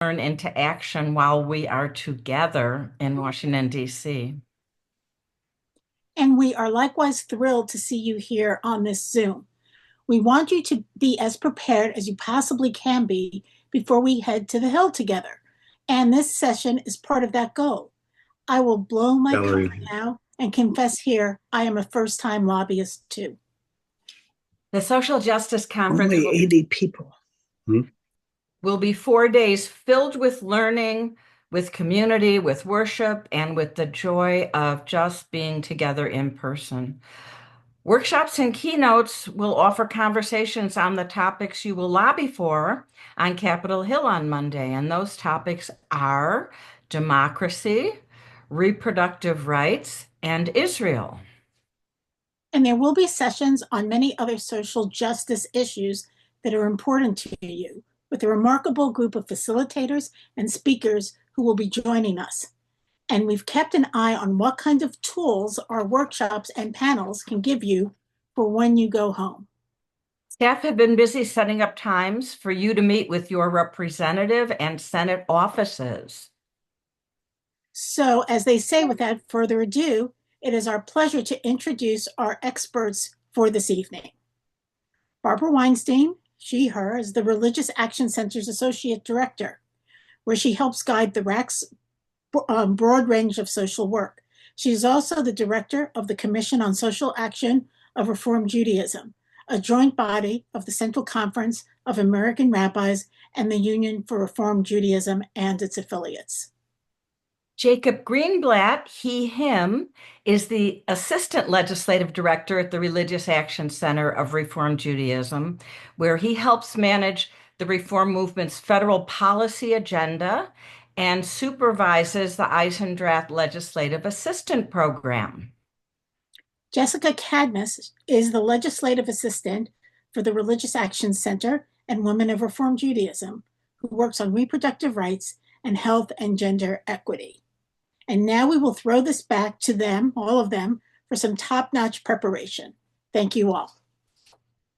turn into action while we are together in Washington, D.C. And we are likewise thrilled to see you here on this Zoom. We want you to be as prepared as you possibly can be before we head to the Hill together. And this session is part of that goal. I will blow my cover Valerie, now and confess here I am a first time lobbyist too. The Social Justice Conference only 80 people. will be 4 days filled with learning, with community, with worship, and with the joy of just being together in person. Workshops and keynotes will offer conversations on the topics you will lobby for on Capitol Hill on Monday. And those topics are democracy, reproductive rights, and Israel. And there will be sessions on many other social justice issues that are important to you, with a remarkable group of facilitators and speakers who will be joining us. And we've kept an eye on what kind of tools our workshops and panels can give you for when you go home. Staff have been busy setting up times for you to meet with your representative and Senate offices. So, as they say, without further ado, it is our pleasure to introduce our experts for this evening. Barbara Weinstein, she, her, is the Religious Action Center's Associate Director, where she helps guide the RAC's broad range of social work. She is also the director of the Commission on Social Action of Reform Judaism, a joint body of the Central Conference of American Rabbis and the Union for Reform Judaism and its affiliates. Jacob Greenblatt, he, him, is the Assistant Legislative Director at the Religious Action Center of Reform Judaism, where he helps manage the reform movement's federal policy agenda and supervises the Eisendrath Legislative Assistant Program. Jessica Cadmus is the legislative assistant for the Religious Action Center and Women of Reform Judaism, who works on reproductive rights and health and gender equity. And now we will throw this back to them, all of them, for some top-notch preparation. Thank you all.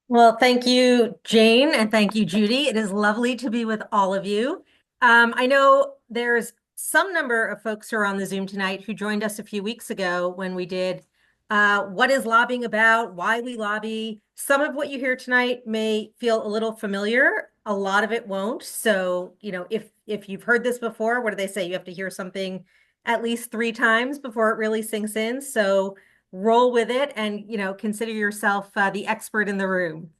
Well, thank you, Jane, and thank you, Judy. It is lovely to be with all of you. I know there's some number of folks who are on the Zoom tonight who joined us a few weeks ago when we did What is Lobbying About? Why we lobby. Some of what you hear tonight may feel a little familiar. A lot of it won't. So, if you've heard this before, what do they say? You have to hear something at least 3 times before it really sinks in. So roll with it and, consider yourself the expert in the room.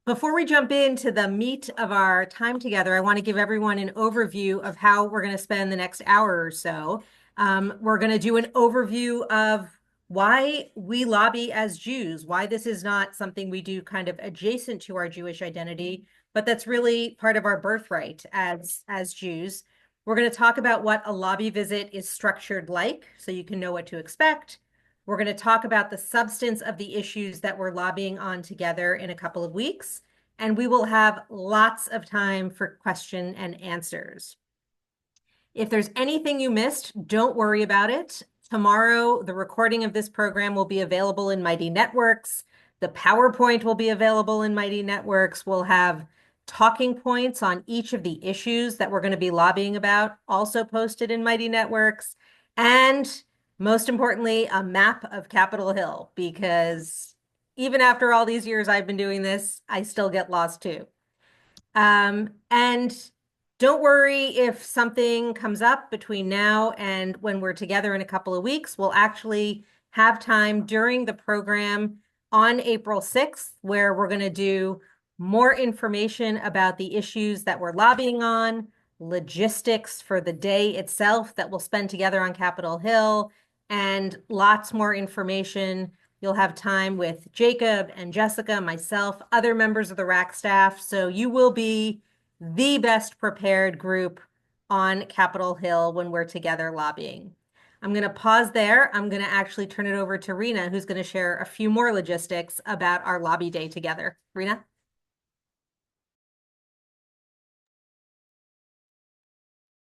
Before we jump into the meat of our time together, I want to give everyone an overview of how we're going to spend the next hour or so. We're going to do an overview of why we lobby as Jews, why this is not something we do kind of adjacent to our Jewish identity, but that's really part of our birthright as Jews. We're going to talk about what a lobby visit is structured like, so you can know what to expect. We're going to talk about the substance of the issues that we're lobbying on together in a couple of weeks, and we will have lots of time for question and answers. If there's anything you missed, don't worry about it. Tomorrow, the recording of this program will be available in Mighty Networks. The PowerPoint will be available in Mighty Networks. We'll have talking points on each of the issues that we're going to be lobbying about, also posted in Mighty Networks. And most importantly, a map of Capitol Hill, because even after all these years I've been doing this, I still get lost too. And don't worry if something comes up between now and when we're together in a couple of weeks. We'll actually have time during the program on April 6th, where we're going to do more information about the issues that we're lobbying on, logistics for the day itself that we'll spend together on Capitol Hill, and lots more information. You'll have time with Jacob and Jessica, myself, other members of the RAC staff. So you will be the best prepared group on Capitol Hill when we're together lobbying. I'm going to pause there. I'm going to actually turn it over to Rena, who's going to share a few more logistics about our lobby day together. Rena?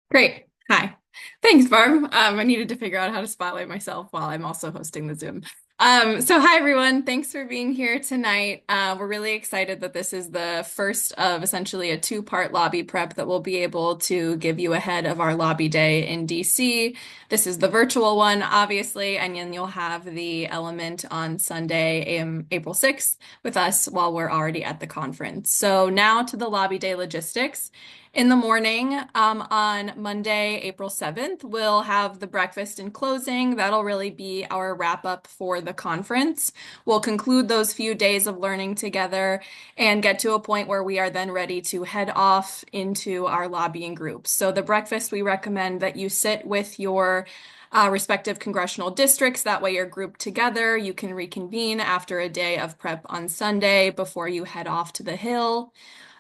Great. Hi. Thanks, Barb. I needed to figure out how to spotlight myself while I'm also hosting the Zoom. So hi everyone, thanks for being here tonight. We're really excited that this is the first of essentially a two-part lobby prep that we'll be able to give you ahead of our lobby day in DC. This is the virtual one, obviously, and then you'll have the element on Sunday, April 6th, with us while we're already at the conference. So now to the lobby day logistics. In the morning, on Monday, April 7th, we'll have the breakfast and closing. That'll really be our wrap up for the conference. We'll conclude those few days of learning together and get to a point where we are then ready to head off into our lobbying groups. So the breakfast, we recommend that you sit with your respective congressional districts. That way you're grouped together. You can reconvene after a day of prep on Sunday before you head off to the Hill.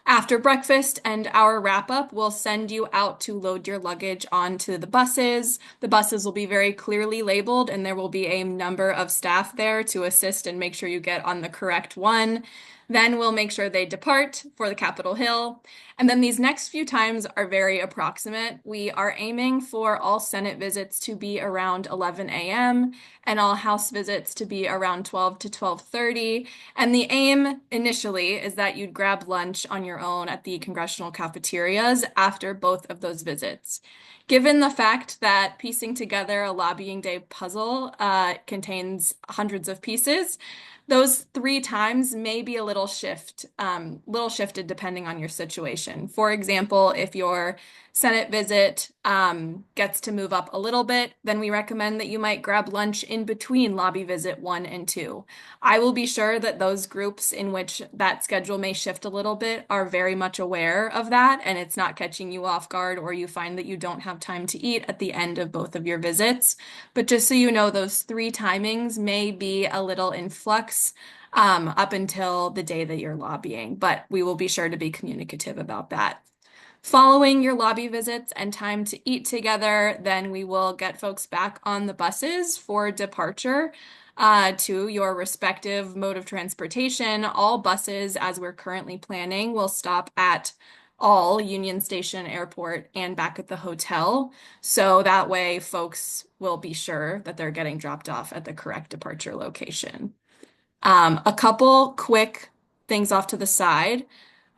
After breakfast and our wrap up, we'll send you out to load your luggage onto the buses. The buses will be very clearly labeled, and there will be a number of staff there to assist and make sure you get on the correct one. Then we'll make sure they depart for the Capitol Hill. And then these next few times are very approximate. We are aiming for all Senate visits to be around 11 a.m. and all House visits to be around 12 to 12:30. And the aim initially is that you'd grab lunch on your own at the congressional cafeterias after both of those visits. Given the fact that piecing together a lobbying day puzzle contains hundreds of pieces, those three times may be a little shifted depending on your situation. For example, if your Senate visit gets to move up a little bit, then we recommend that you might grab lunch in between lobby visit 1 and 2. I will be sure that those groups in which that schedule may shift a little bit are very much aware of that, and it's not catching you off guard or you find that you don't have time to eat at the end of both of your visits. But just so you know, those three timings may be a little in flux up until the day that you're lobbying, but we will be sure to be communicative about that. Following your lobby visits and time to eat together, then we will get folks back on the buses for departure to your respective mode of transportation. All buses, as we're currently planning, will stop at all Union Station Airport and back at the hotel. So that way folks will be sure that they're getting dropped off at the correct departure location. A couple quick things off to the side.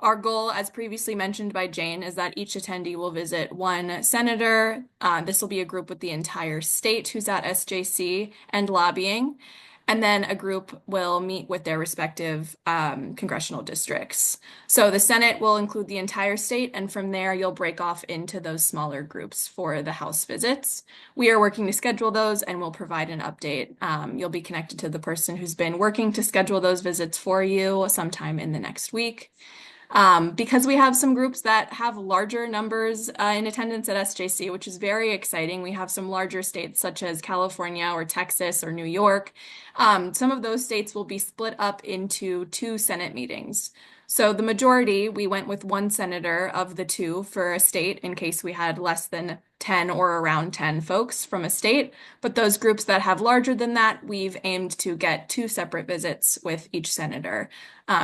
Our goal, as previously mentioned by Jane, is that each attendee will visit one senator. This will be a group with the entire state who's at SJC and lobbying. And then a group will meet with their respective congressional districts. So the Senate will include the entire state, and from there you'll break off into those smaller groups for the House visits. We are working to schedule those and we'll provide an update. You'll be connected to the person who's been working to schedule those visits for you sometime in the next week. Because we have some groups that have larger numbers in attendance at SJC, which is very exciting. We have some larger states such as California or Texas or New York. Some of those states will be split up into 2 Senate meetings. So the majority, we went with 1 senator of the 2 for a state in case we had less than 10 or around 10 folks from a state. But those groups that have larger than that, we've aimed to get 2 separate visits with each senator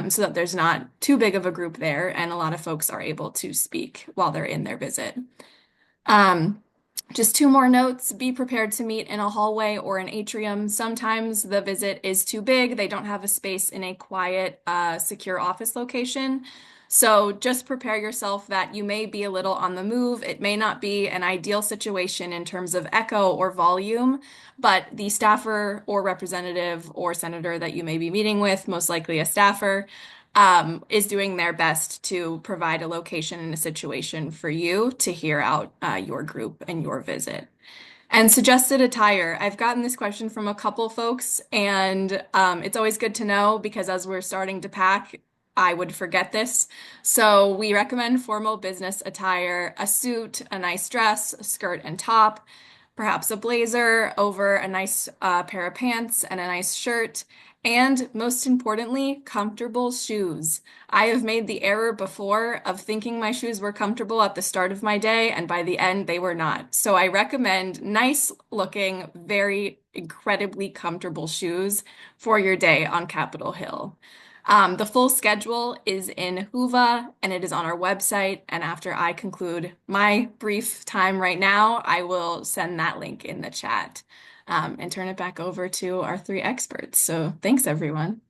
so that there's not too big of a group there and a lot of folks are able to speak while they're in their visit. Just 2 more notes. Be prepared to meet in a hallway or an atrium. Sometimes the visit is too big. They don't have a space in a quiet, secure office location. So just prepare yourself that you may be a little on the move. It may not be an ideal situation in terms of echo or volume, but the staffer or representative or senator that you may be meeting with, most likely a staffer, is doing their best to provide a location and a situation for you to hear out your group and your visit. And suggested attire. I've gotten this question from a couple folks, and it's always good to know because as we're starting to pack, I would forget this. So we recommend formal business attire, a suit, a nice dress, a skirt and top, perhaps a blazer over a nice pair of pants and a nice shirt. And most importantly, comfortable shoes. I have made the error before of thinking my shoes were comfortable at the start of my day, and by the end, they were not. So I recommend nice looking, very incredibly comfortable shoes for your day on Capitol Hill. The full schedule is in Whova and it is on our website. And after I conclude my brief time right now, I will send that link in the chat. and turn it back over to our three experts. So thanks, everyone.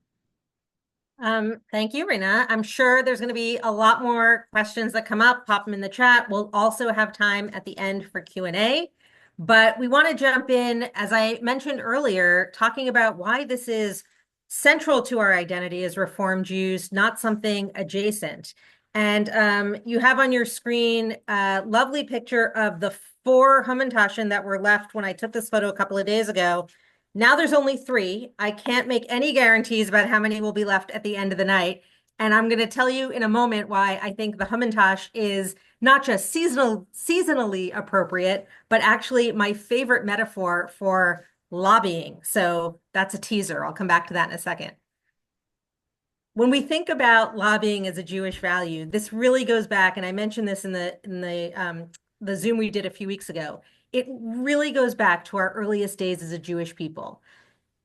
Thank you, Rena. I'm sure there's going to be a lot more questions that come up. Pop them in the chat. We'll also have time at the end for Q&A. But we want to jump in, as I mentioned earlier, talking about why this is central to our identity as Reformed Jews, not something adjacent. And you have on your screen a lovely picture of the 4 Hamantaschen that were left when I took this photo a couple of days ago. Now there's only 3. I can't make any guarantees about how many will be left at the end of the night. And I'm going to tell you in a moment why I think the Hamantash is not just seasonally appropriate, but actually my favorite metaphor for lobbying. So that's a teaser. I'll come back to that in a second. When we think about lobbying as a Jewish value, this really goes back, and I mentioned this in the Zoom we did a few weeks ago. It really goes back to our earliest days as a Jewish people.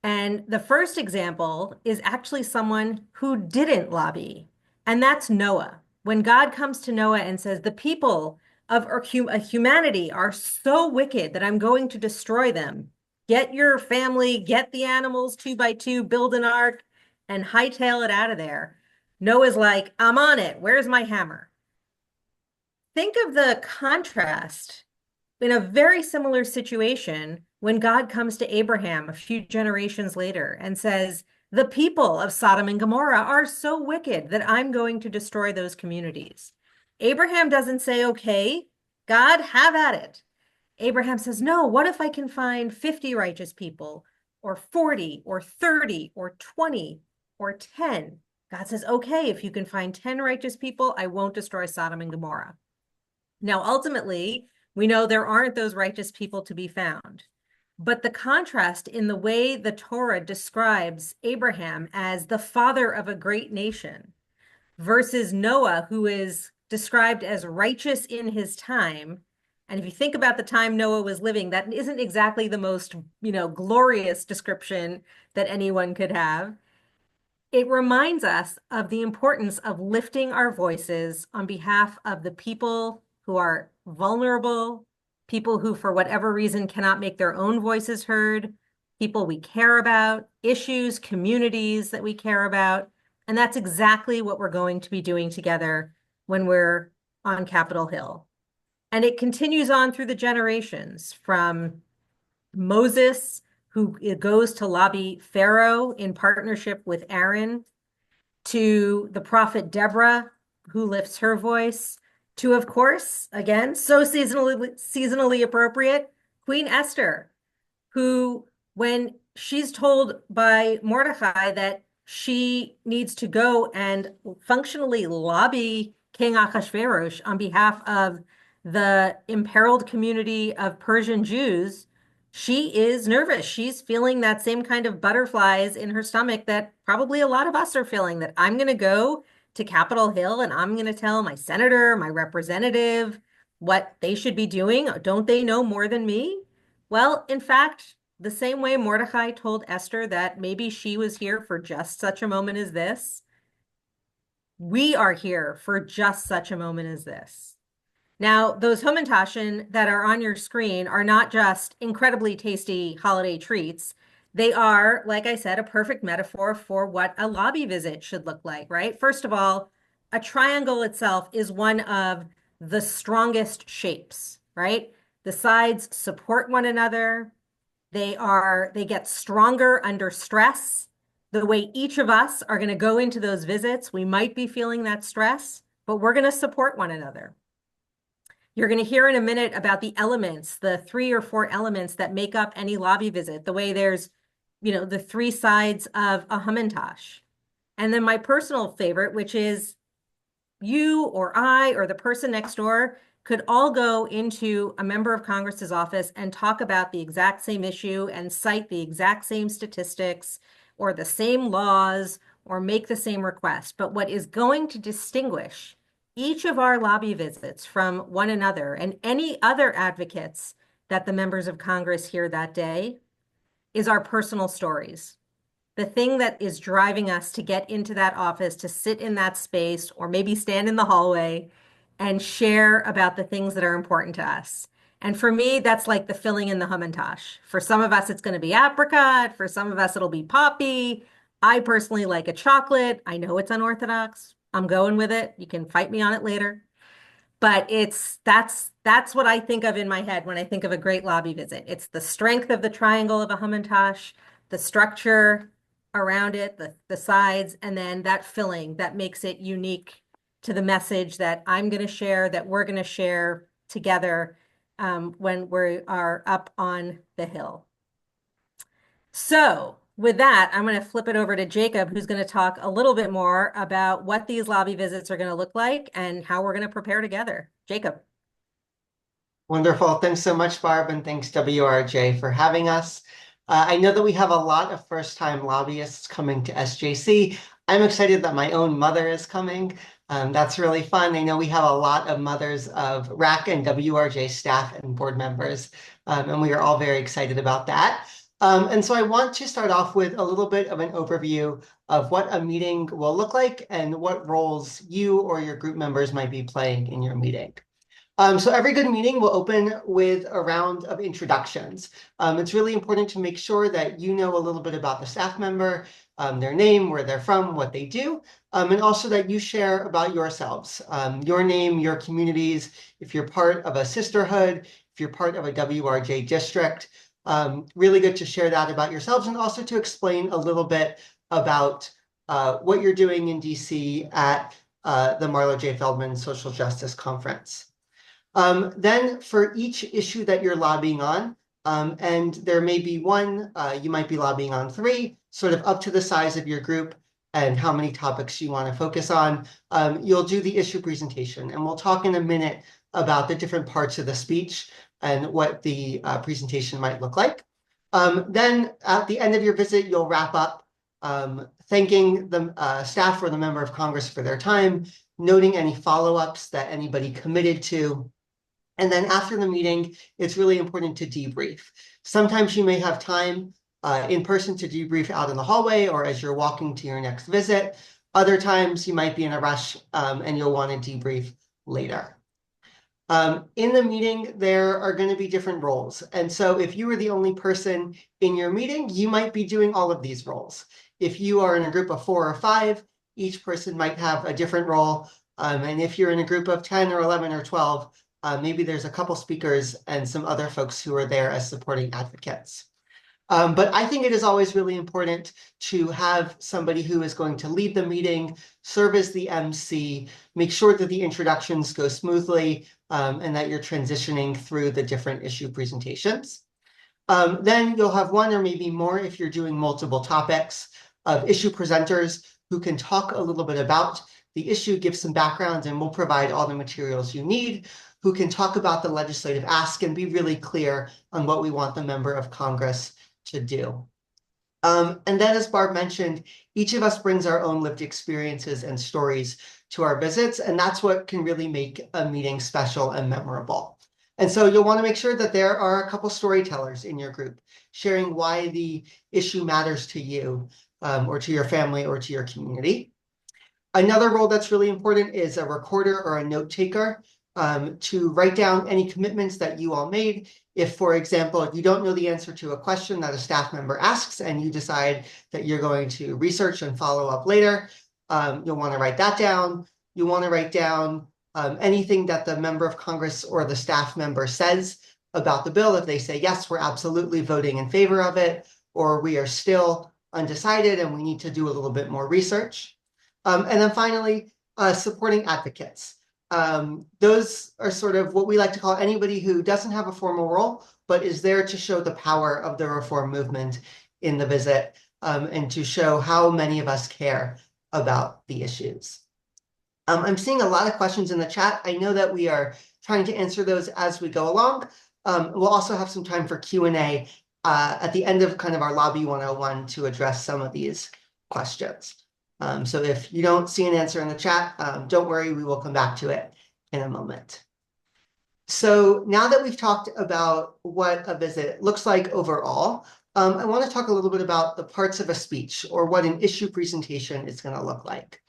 And the first example is actually someone who didn't lobby, and that's Noah. When God comes to Noah and says, the people of humanity are so wicked that I'm going to destroy them. Get your family, get the animals 2 by 2, build an ark, and hightail it out of there. Noah's like, I'm on it. Where's my hammer? Think of the contrast in a very similar situation when God comes to Abraham a few generations later and says, the people of Sodom and Gomorrah are so wicked that I'm going to destroy those communities. Abraham doesn't say, okay, God, have at it. Abraham says, no, what if I can find 50 righteous people, or 40, or 30, or 20, or 10? God says, okay, if you can find 10 righteous people, I won't destroy Sodom and Gomorrah. Now, ultimately, we know there aren't those righteous people to be found. But the contrast in the way the Torah describes Abraham as the father of a great nation versus Noah, who is described as righteous in his time. And if you think about the time Noah was living, that isn't exactly the most, glorious description that anyone could have. It reminds us of the importance of lifting our voices on behalf of the people who are vulnerable, people who, for whatever reason, cannot make their own voices heard, people we care about, issues, communities that we care about. And that's exactly what we're going to be doing together when we're on Capitol Hill. And it continues on through the generations, from Moses, who goes to lobby Pharaoh in partnership with Aaron, to the prophet Deborah, who lifts her voice, to, of course, again, so seasonally appropriate, Queen Esther, who, when she's told by Mordecai that she needs to go and functionally lobby King Ahasuerus on behalf of the imperiled community of Persian Jews, she is nervous. She's feeling that same kind of butterflies in her stomach that probably a lot of us are feeling, that I'm going to go to Capitol Hill and I'm going to tell my senator, my representative, what they should be doing. Don't they know more than me? Well, in fact, the same way Mordecai told Esther that maybe she was here for just such a moment as this, we are here for just such a moment as this. Now, those Hamantaschen that are on your screen are not just incredibly tasty holiday treats. They are, like I said, a perfect metaphor for what a lobby visit should look like, right? First of all, a triangle itself is one of the strongest shapes, right? The sides support one another. They get stronger under stress. The way each of us are going to go into those visits, we might be feeling that stress, but we're going to support one another. You're going to hear in a minute about the elements, the 3 or 4 elements that make up any lobby visit, the way there's, the 3 sides of a Hamantash. And then my personal favorite, which is you or I or the person next door could all go into a member of Congress's office and talk about the exact same issue and cite the exact same statistics or the same laws or make the same request. But what is going to distinguish each of our lobby visits from one another and any other advocates that the members of Congress hear that day is our personal stories. The thing that is driving us to get into that office, to sit in that space, or maybe stand in the hallway and share about the things that are important to us. And for me, that's like the filling in the Hamantash. For some of us, it's going to be apricot. For some of us, it'll be poppy. I personally like a chocolate. I know it's unorthodox. I'm going with it. You can fight me on it later. But that's what I think of in my head when I think of a great lobby visit. It's the strength of the triangle of a Hamantash, the structure around it, the sides, and then that filling that makes it unique to the message that I'm going to share, that we're going to share together when we are up on the hill. So with that, I'm going to flip it over to Jacob, who's going to talk a little bit more about what these lobby visits are going to look like and how we're going to prepare together. Jacob. Wonderful. Thanks so much, Barb, and thanks WRJ for having us. I know that we have a lot of first-time lobbyists coming to SJC. I'm excited that my own mother is coming. That's really fun. I know we have a lot of mothers of RAC and WRJ staff and board members, and we are all very excited about that. And so I want to start off with a little bit of an overview of what a meeting will look like and what roles you or your group members might be playing in your meeting. So every good meeting will open with a round of introductions. It's really important to make sure that you know a little bit about the staff member, their name, where they're from, what they do, and also that you share about yourselves, your name, your communities, if you're part of a sisterhood, if you're part of a WRJ district. Really good to share that about yourselves and also to explain a little bit about what you're doing in DC at the Marlo J. Feldman Social Justice Conference. Then for each issue that you're lobbying on, and there may be one, you might be lobbying on 3, sort of up to the size of your group and how many topics you want to focus on, you'll do the issue presentation. And we'll talk in a minute about the different parts of the speech and what the presentation might look like. Then at the end of your visit, you'll wrap up thanking the staff or the member of Congress for their time, noting any follow-ups that anybody committed to. And then after the meeting, it's really important to debrief. Sometimes you may have time in person to debrief out in the hallway or as you're walking to your next visit. Other times you might be in a rush and you'll want to debrief later. In the meeting, there are going to be different roles. And so if you were the only person in your meeting, you might be doing all of these roles. If you are in a group of 4 or 5, each person might have a different role. And if you're in a group of 10 or 11 or 12, maybe there's a couple speakers and some other folks who are there as supporting advocates. But I think it is always really important to have somebody who is going to lead the meeting, serve as the MC, make sure that the introductions go smoothly, and that you're transitioning through the different issue presentations. Then you'll have one or maybe more if you're doing multiple topics of issue presenters who can talk a little bit about the issue, give some background, and we'll provide all the materials you need, who can talk about the legislative ask and be really clear on what we want the member of Congress to do. And then, as Barb mentioned, each of us brings our own lived experiences and stories to our visits, and that's what can really make a meeting special and memorable. And so you'll want to make sure that there are a couple storytellers in your group, sharing why the issue matters to you, or to your family or to your community. Another role that's really important is a recorder or a note taker, to write down any commitments that you all made. If, for example, if you don't know the answer to a question that a staff member asks and you decide that you're going to research and follow up later, you'll want to write that down. You want to write down anything that the member of Congress or the staff member says about the bill. If they say, yes, we're absolutely voting in favor of it, or we are still undecided and we need to do a little bit more research. And then finally, supporting advocates. Those are sort of what we like to call anybody who doesn't have a formal role, but is there to show the power of the reform movement in the visit, and to show how many of us care about the issues. I'm seeing a lot of questions in the chat. I know that we are trying to answer those as we go along. We'll also have some time for Q&A at the end of kind of our Lobby 101 to address some of these questions. So if you don't see an answer in the chat, don't worry, we will come back to it in a moment. So now that we've talked about what a visit looks like overall, I want to talk a little bit about the parts of a speech or what an issue presentation is going to look like.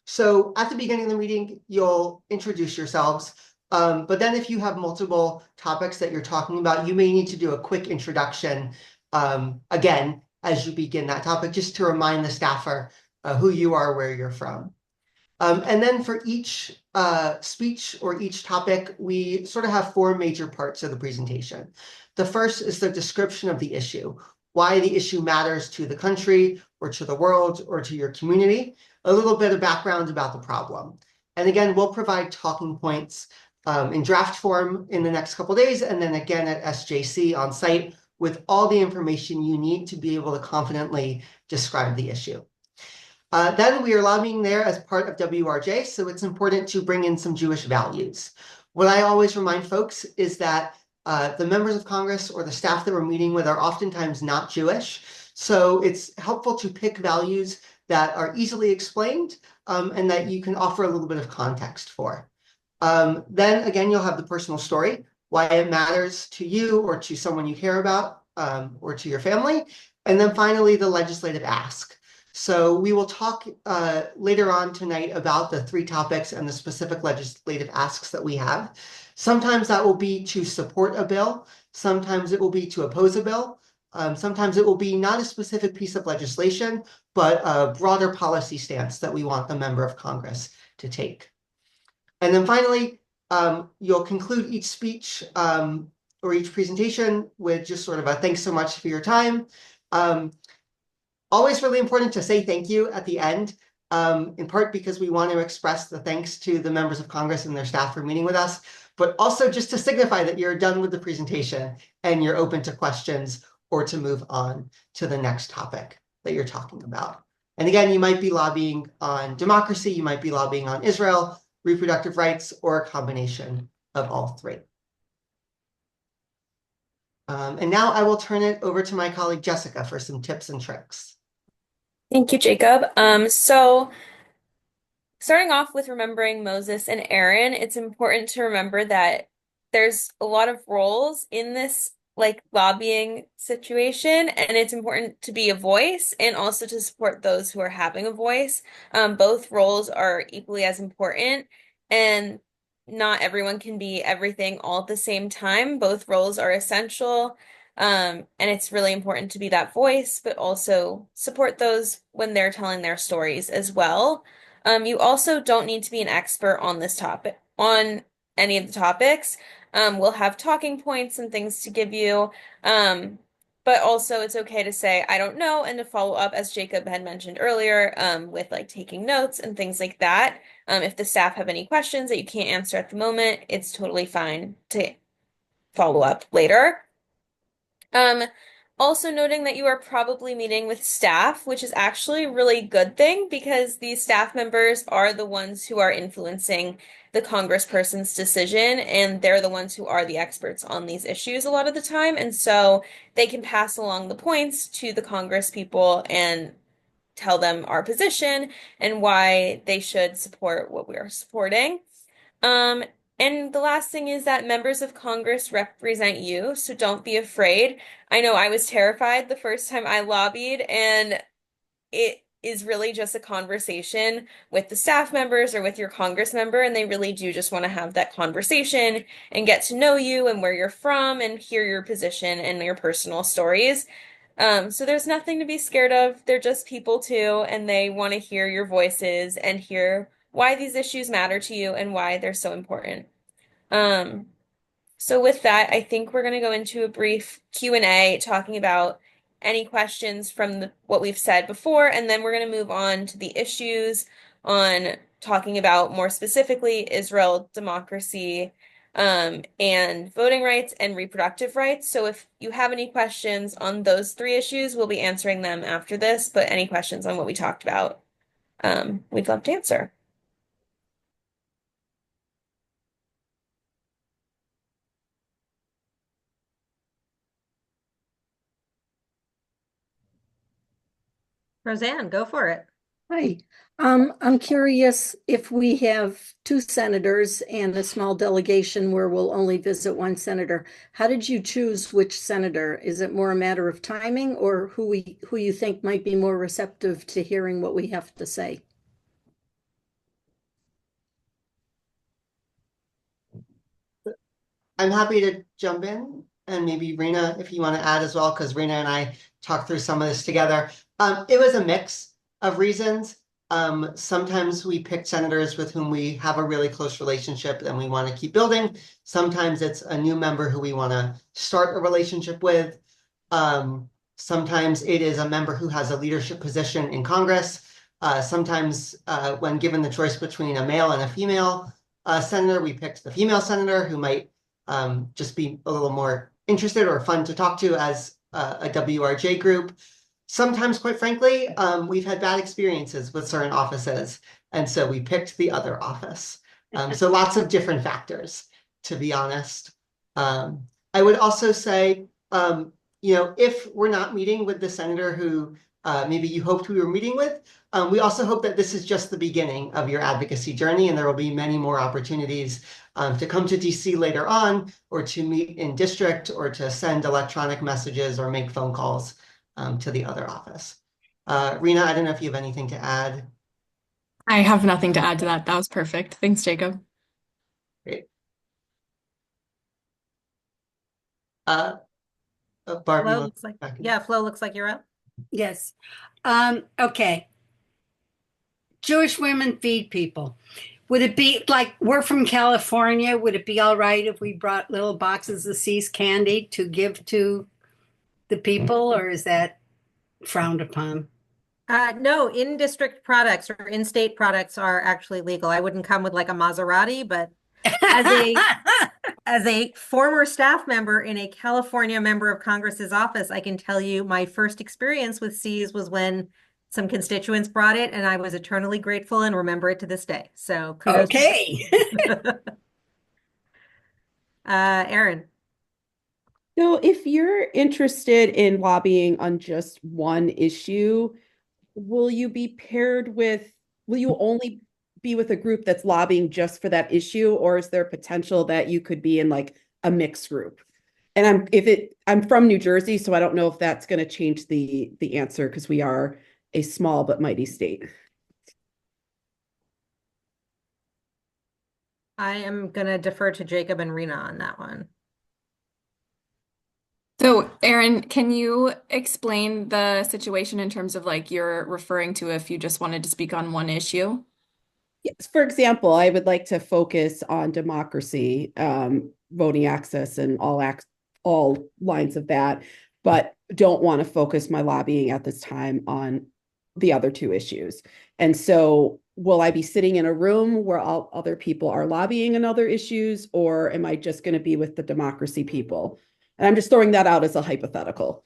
So at the beginning of the meeting, you'll introduce yourselves. But then if you have multiple topics that you're talking about, you may need to do a quick introduction again as you begin that topic, just to remind the staffer who you are, where you're from. And then for each speech or each topic, we sort of have four major parts of the presentation. The first is the description of the issue, why the issue matters to the country or to the world or to your community, a little bit of background about the problem. And again, we'll provide talking points in draft form in the next couple of days, and then again at SJC on site with all the information you need to be able to confidently describe the issue. Then we are lobbying there as part of WRJ, so it's important to bring in some Jewish values. What I always remind folks is that the members of Congress or the staff that we're meeting with are oftentimes not Jewish, so it's helpful to pick values that are easily explained and that you can offer a little bit of context for. Then again, you'll have the personal story, why it matters to you or to someone you care about or to your family. And then finally, the legislative ask. So we will talk later on tonight about the three topics and the specific legislative asks that we have. Sometimes that will be to support a bill. Sometimes it will be to oppose a bill. Sometimes it will be not a specific piece of legislation, but a broader policy stance that we want the member of Congress to take. And then finally, you'll conclude each speech or each presentation with just sort of a thanks so much for your time. Always really important to say thank you at the end, in part because we want to express the thanks to the members of Congress and their staff for meeting with us, but also just to signify that you're done with the presentation and you're open to questions or to move on to the next topic that you're talking about. And again, you might be lobbying on democracy, you might be lobbying on Israel, reproductive rights, or a combination of all three. And now I will turn it over to my colleague Jessica for some tips and tricks. Thank you, Jacob. So starting off with remembering Moses and Aaron, it's important to remember that there's a lot of roles in this like lobbying situation, and it's important to be a voice and also to support those who are having a voice. Both roles are equally as important, and not everyone can be everything all at the same time. Both roles are essential. And it's really important to be that voice, but also support those when they're telling their stories as well. You also don't need to be an expert on this topic, on any of the topics. We'll have talking points and things to give you. But also it's okay to say, I don't know, and to follow up, as Jacob had mentioned earlier, with like taking notes and things like that. If the staff have any questions that you can't answer at the moment, it's totally fine to follow up later. Also noting that you are probably meeting with staff, which is actually a really good thing because these staff members are the ones who are influencing the congressperson's decision, and they're the ones who are the experts on these issues a lot of the time. And so they can pass along the points to the congress people and tell them our position and why they should support what we are supporting. Um, and the last thing is that members of Congress represent you, so don't be afraid. I know I was terrified the first time I lobbied, and it is really just a conversation with the staff members or with your Congress member, and they really do just want to have that conversation and get to know you and where you're from and hear your position and your personal stories. So there's nothing to be scared of. They're just people too, and they want to hear your voices and hear why these issues matter to you and why they're so important. Um, so with that, I think we're going to go into a brief Q&A talking about any questions from what we've said before, and then we're going to move on to the issues on talking about more specifically Israel, democracy, and voting rights and reproductive rights. So if you have any questions on those three issues, we'll be answering them after this, but any questions on what we talked about, we'd love to answer. Roseanne, go for it. Hi. I'm curious if we have two senators and a small delegation where we'll only visit one senator. How did you choose which senator? Is it more a matter of timing or who you think might be more receptive to hearing what we have to say? I'm happy to jump in, and maybe Rena, if you want to add as well, because Rena and I talked through some of this together. It was a mix of reasons. Sometimes we pick senators with whom we have a really close relationship and we want to keep building. Sometimes it's a new member who we want to start a relationship with. Sometimes it is a member who has a leadership position in Congress. Sometimes when given the choice between a male and a female senator, we picked the female senator who might just be a little more interested or fun to talk to as a WRJ group. Sometimes, quite frankly, we've had bad experiences with certain offices, and so we picked the other office. So lots of different factors, to be honest. I would also say, if we're not meeting with the senator who maybe you hoped we were meeting with, we also hope that this is just the beginning of your advocacy journey, and there will be many more opportunities to come to DC later on, or to meet in district, or to send electronic messages or make phone calls to the other office. Rena, I don't know if you have anything to add. I have nothing to add to that. That was perfect. Thanks, Jacob. Great. Flo Barb, you looks like, yeah, Flo looks like you're up. Yes. Okay. Jewish women feed people. Would it be like we're from California? Would it be all right if we brought little boxes of See's candy to give to the people, or is that frowned upon? No, in-district products or in-state products are actually legal. I wouldn't come with like a Maserati, but as a former staff member in a California member of Congress's office, I can tell you my first experience with See's was when some constituents brought it, and I was eternally grateful and remember it to this day. So kudos. Okay. Erin. So if you're interested in lobbying on just one issue, will you only be with a group that's lobbying just for that issue, or is there potential that you could be in like a mixed group? And I'm from New Jersey, so I don't know if that's going to change the answer, because we are a small but mighty state. I am going to defer to Jacob and Rena on that one. So, Erin, can you explain the situation in terms of like you're referring to if you just wanted to speak on one issue? Yes, for example, I would like to focus on democracy, voting access, and all lines of that, but don't want to focus my lobbying at this time on the other two issues. And so will I be sitting in a room where all other people are lobbying on other issues, or am I just going to be with the democracy people? And I'm just throwing that out as a hypothetical.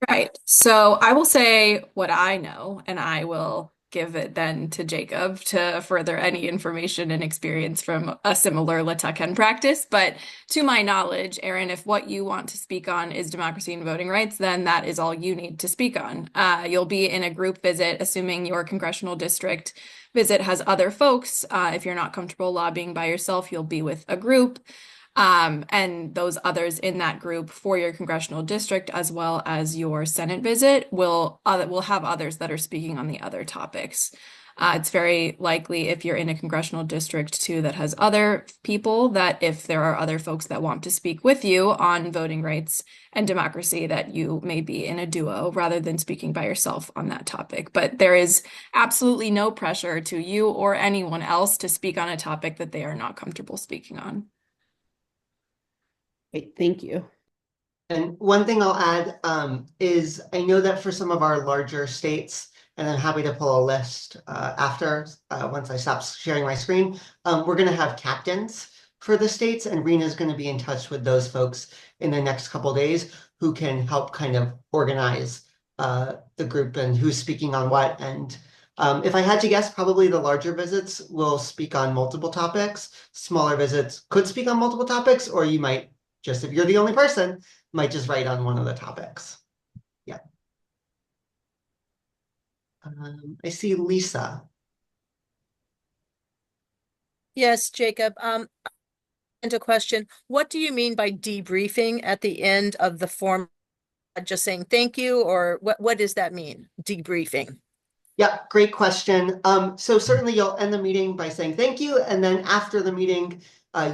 Right. So I will say what I know, and I will give it then to Jacob to further any information and experience from a similar LaTeX practice. But to my knowledge, Erin, if what you want to speak on is democracy and voting rights, then that is all you need to speak on. You'll be in a group visit, assuming your congressional district visit has other folks. If you're not comfortable lobbying by yourself, you'll be with a group. And those others in that group for your congressional district, as well as your Senate visit, will have others that are speaking on the other topics. It's very likely if you're in a congressional district too that has other people, that if there are other folks that want to speak with you on voting rights and democracy, that you may be in a duo rather than speaking by yourself on that topic. But there is absolutely no pressure to you or anyone else to speak on a topic that they are not comfortable speaking on. Great, thank you. And one thing I'll add is I know that for some of our larger states, and I'm happy to pull a list after, once I stop sharing my screen, we're going to have captains for the states, and Rena's going to be in touch with those folks in the next couple of days who can help kind of organize the group and who's speaking on what. And if I had to guess, probably the larger visits will speak on multiple topics. Smaller visits could speak on multiple topics, or you might just, if you're the only person, might just write on one of the topics. Yeah. I see Lisa. Yes, Jacob. And a question. What do you mean by debriefing at the end of the form? Just saying thank you, or what does that mean? Debriefing. Yeah, great question. So certainly you'll end the meeting by saying thank you, and then after the meeting,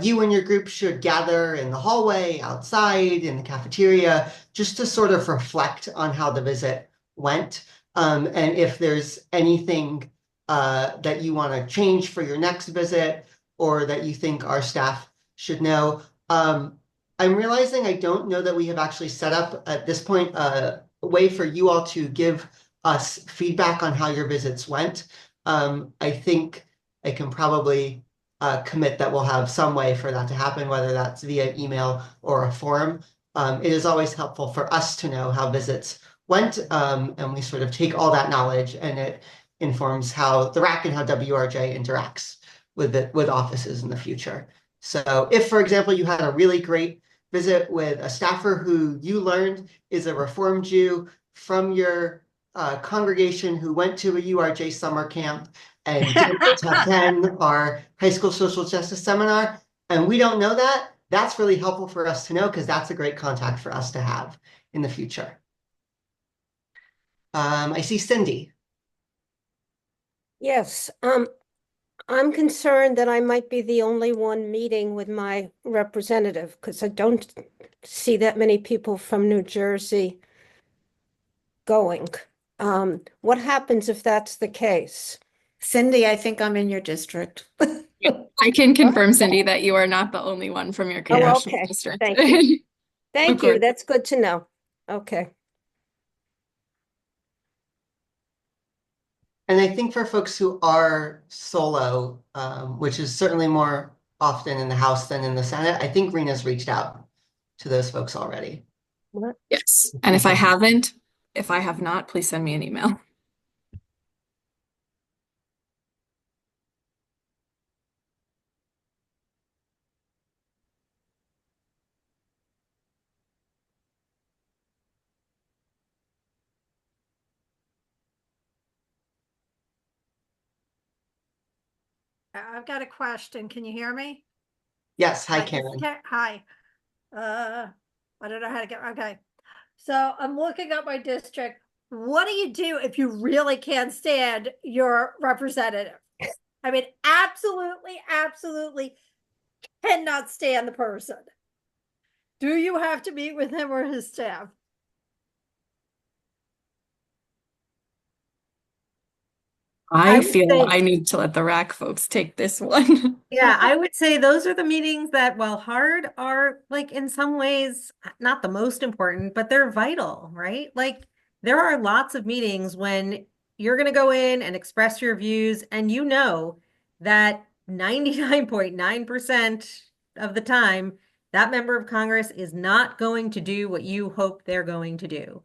you and your group should gather in the hallway, outside, in the cafeteria, just to sort of reflect on how the visit went. And if there's anything that you want to change for your next visit or that you think our staff should know. I'm realizing I don't know that we have actually set up at this point a way for you all to give us feedback on how your visits went. I think I can probably commit that we'll have some way for that to happen, whether that's via email or a forum. It is always helpful for us to know how visits went, and we sort of take all that knowledge and it informs how the RAC and how WRJ interacts with offices in the future. So if, for example, you had a really great visit with a staffer who you learned is a Reform Jew from your congregation who went to a URJ summer camp and didn't attend our high school social justice seminar, and we don't know that, that's really helpful for us to know because that's a great contact for us to have in the future. I see Cindy. Yes, I'm concerned that I might be the only one meeting with my representative because I don't see that many people from New Jersey going. What happens if that's the case? Cindy, I think I'm in your district. I can confirm, Cindy, that you are not the only one from your congressional okay. district. Thank you. Thank Of course. you. That's good to know. Okay. And I think for folks who are solo, which is certainly more often in the House than in the Senate, I think Rena's reached out to those folks already. What? Yes. And if I have not, please send me an email. I've got a question. Can you hear me? Yes, hi, This is Karen. Hi. I don't know how to get, okay. So I'm looking at my district. What do you do if you really can't stand your representative? I mean, absolutely cannot stand the person. Do you have to meet with him or his staff? I would feel say- I need to let the RAC folks take this one. Yeah, I would say those are the meetings that, while hard, are like in some ways not the most important, but they're vital, right? Like there are lots of meetings when you're going to go in and express your views, and you know that 99.9% of the time, that member of Congress is not going to do what you hope they're going to do.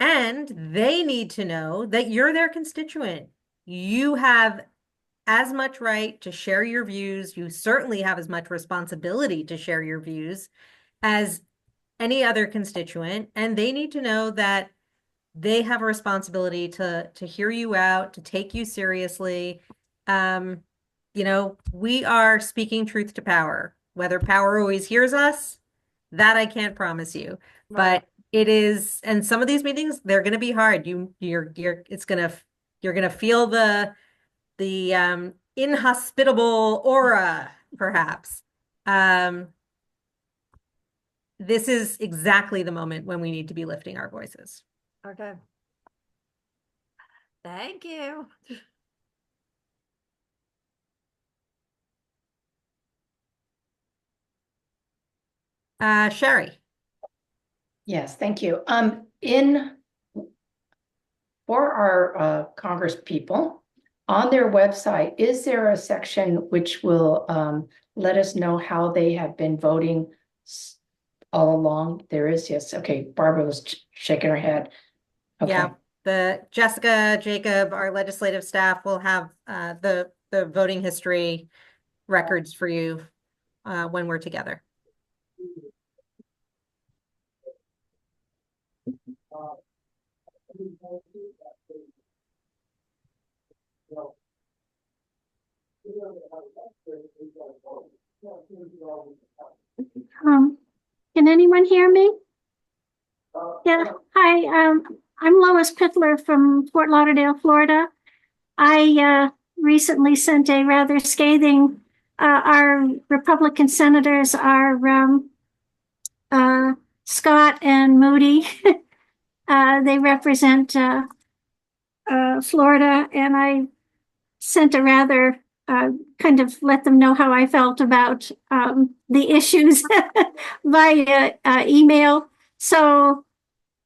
And they need to know that you're their constituent. You have as much right to share your views. You certainly have as much responsibility to share your views as any other constituent. And they need to know that they have a responsibility to hear you out, to take you seriously. You know, we are speaking truth to power. Whether power always hears us, that I can't promise you. Right. But it is, and some of these meetings, they're going to be hard. You're gonna feel the inhospitable aura, perhaps. This is exactly the moment when we need to be lifting our voices. Okay. Thank you. Sherry. Yes, thank you. For our Congress people, on their website, is there a section which will let us know how they have been voting all along? There is, yes. Okay, Barbara was shaking her head. Okay. Yeah, the Jessica, Jacob, our legislative staff will have the voting history records for you when we're together. Can anyone hear me? Yeah, hi, I'm Lois Pittler from Fort Lauderdale, Florida. I recently sent a rather scathing our Republican senators are Scott and Moody. They represent Florida, and I sent a rather kind of let them know how I felt about the issues via email. So,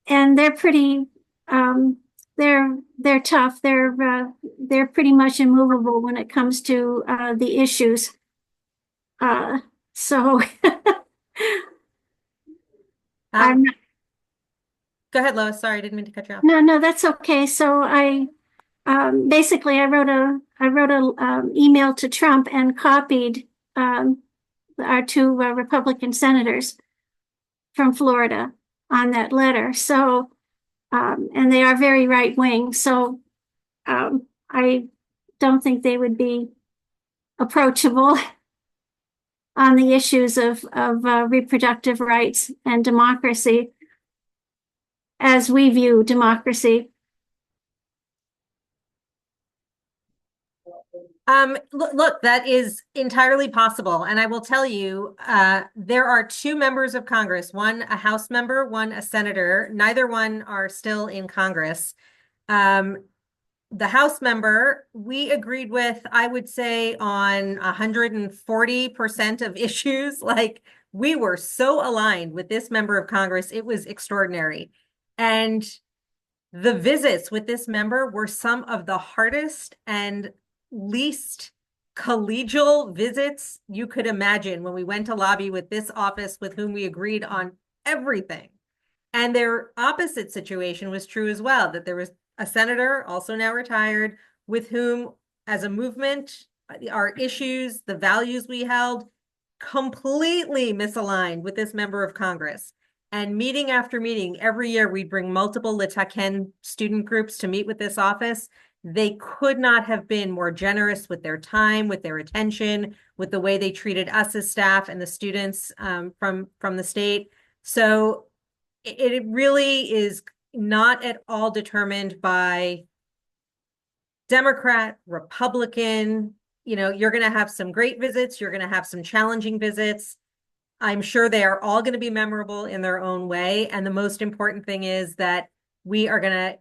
and they're pretty, they're tough. They're pretty much immovable when it comes to the issues. So I'm not, Go ahead, Lois. Sorry, I didn't mean to cut you off. no, that's okay. So basically I wrote a email to Trump and copied our two Republican senators from Florida on that letter. So, and they are very right wing. So, I don't think they would be approachable on the issues of reproductive rights and democracy as we view democracy. Look, that is entirely possible. And I will tell you, there are two members of Congress, one a House member, one a senator. Neither one are still in Congress. The House member, we agreed with, I would say, on 140% of issues. Like, we were so aligned with this member of Congress. It was extraordinary. And the visits with this member were some of the hardest and least collegial visits you could imagine when we went to lobby with this office with whom we agreed on everything. And their opposite situation was true as well, that there was a senator, also now retired, with whom, as a movement, our issues, the values we held, completely misaligned with this member of Congress. And meeting after meeting, every year we'd bring multiple Litaken student groups to meet with this office. They could not have been more generous with their time, with their attention, with the way they treated us as staff and the students from the state. So it really is not at all determined by Democrat, Republican. You know, you're going to have some great visits. You're going to have some challenging visits. I'm sure they are all going to be memorable in their own way. And the most important thing is that we are going to